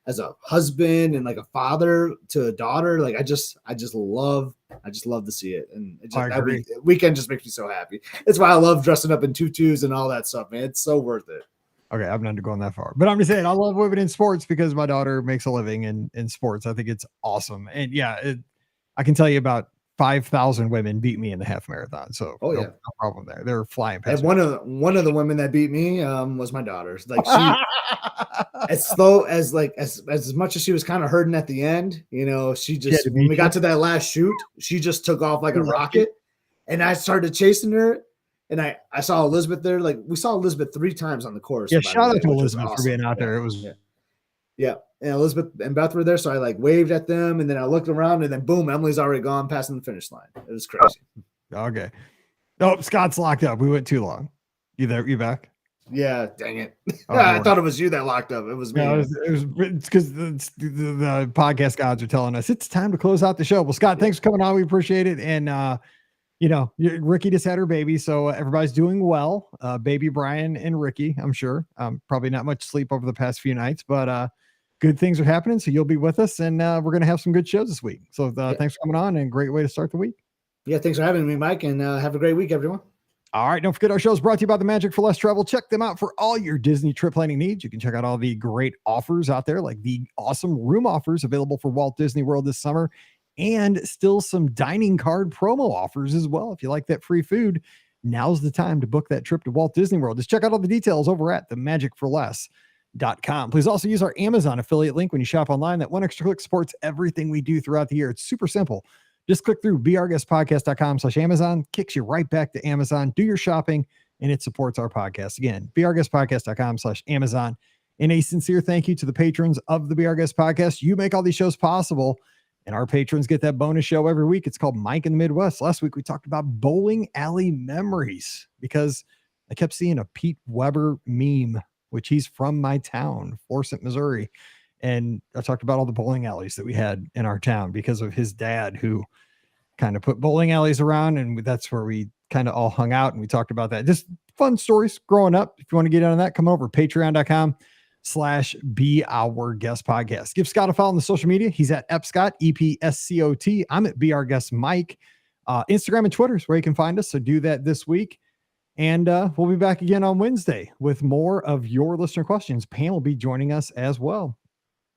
as a husband and like a father to a daughter. Like I just love to see it. And it just, that weekend just makes me so happy. It's why I love dressing up in tutus and all that stuff, man. It's so worth it. Okay. I'm not going that far, but I'm just saying I love women in sports because my daughter makes a living in sports. I think it's awesome. And I can tell you about 5,000 women beat me in the half marathon. So no problem there. They're flying past. And one of the women that beat me was my daughter. Like she, as slow as like as much as she was kind of hurting at the end, she just when we got to that last shoot, she just took off like a rocket. And I started chasing her. And I saw Elizabeth there. Like we saw Elizabeth 3 times on the course. Yeah, shout out to Elizabeth for being out there. It was and Elizabeth and Beth were there, so I like waved at them, and then I looked around, and then boom, Emily's already gone, passing the finish line. It was crazy. Okay. Oh, Scott's locked up. We went too long. You there? You back? Yeah, dang it. Oh, I Lord. thought it was you that locked up. It was me. No, it's because the podcast gods are telling us it's time to close out the show. Well, Scott, thanks for coming on. We appreciate it. And, Ricky just had her baby, so everybody's doing well. Baby Brian and Ricky, I'm sure. Probably not much sleep over the past few nights, but good things are happening. So you'll be with us, and we're going to have some good shows this week. So thanks for coming on, and great way to start the week. Yeah, thanks for having me, Mike, and have a great week, everyone. All right. Don't forget our show is brought to you by the Magic for Less Travel. Check them out for all your Disney trip planning needs. You can check out all the great offers out there, like the awesome room offers available for Walt Disney World this summer, and still some dining card promo offers as well. If you like that free food, now's the time to book that trip to Walt Disney World. Just check out all the details over at themagicforless.com. Please also use our Amazon affiliate link when you shop online. That one extra click supports everything we do throughout the year. It's super simple. Just click through beourguestpodcast.com/Amazon, kicks you right back to Amazon, do your shopping, and it supports our podcast. Again, beourguestpodcast.com/Amazon. And a sincere thank you to the patrons of the Be Our Guest Podcast. You make all these shows possible, and our patrons get that bonus show every week. It's called Mike in the Midwest. Last week, we talked about bowling alley memories because I kept seeing a Pete Weber meme, which he's from my town, Florissant, Missouri. And I talked about all the bowling alleys that we had in our town because of his dad, who kind of put bowling alleys around. And that's where we kind of all hung out. And we talked about that. Just fun stories growing up. If you want to get on that, come over patreon.com/Be Our Guest Podcast. Give Scott a follow on the social media. He's at Epscott, EPSCOT. I'm at Be Our Guest Mike. Instagram and Twitter is where you can find us. So do that this week. And we'll be back again on Wednesday with more of your listener questions. Pam will be joining us as well.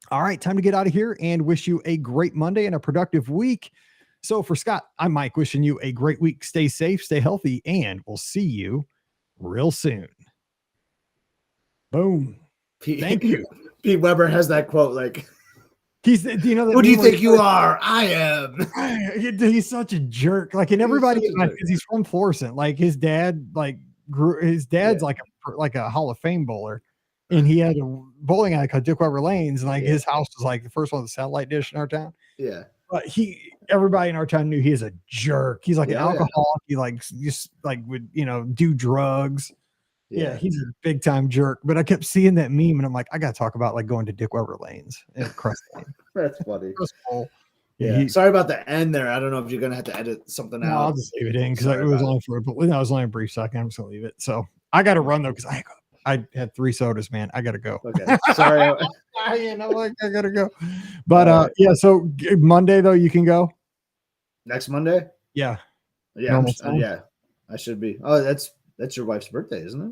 All right, time to get out of here and wish you a great Monday and a productive week. So for Scott, I'm Mike, wishing you a great week. Stay safe, stay healthy, and we'll see you real soon. Boom. Thank you. Pete Weber has that quote like, he's, who do you think you are? I am. He's such a jerk. Like, and everybody, because he's from Florissant, like his dad, like dad's like a Hall of Fame bowler. And he had a bowling alley called Dick Weber Lanes. And like his house was like the first one with a satellite dish in our town. Yeah. But everybody in our town knew he is a jerk. He's like an alcoholic. He would, do drugs. Yeah. He's a big time jerk. But I kept seeing that meme and I'm like, I got to talk about like going to Dick Weber Lanes and Crest Lane. That's funny. Yeah. Sorry about the end there. I don't know if you're going to have to edit something out. I'll just leave it in because it was only a brief second. I'm just going to leave it. So I got to run though, because I had 3 sodas, man. I got to go. Okay. Sorry. I got to go. But so Monday though, you can go. Next Monday? Yeah. Yeah. I should be. Oh, that's your wife's birthday, isn't it?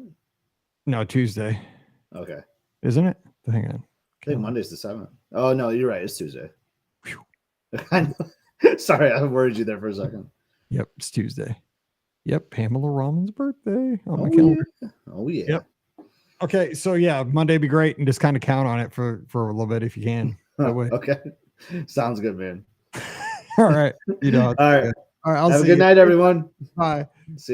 No, Tuesday. Okay. Isn't it? Hang on. I think Monday's the 7th. Oh, no, you're right. It's Tuesday. Sorry, I worried you there for a second. Yep, it's Tuesday. Yep, Pamela Rahman's birthday on my calendar. Yeah. Oh, yeah. Yep. Okay, so Monday be great, and just kind of count on it for a little bit if you can. That way. Okay. Sounds good, man. All right. All right. All right. I'll Have see a good night, everyone. Bye. See you.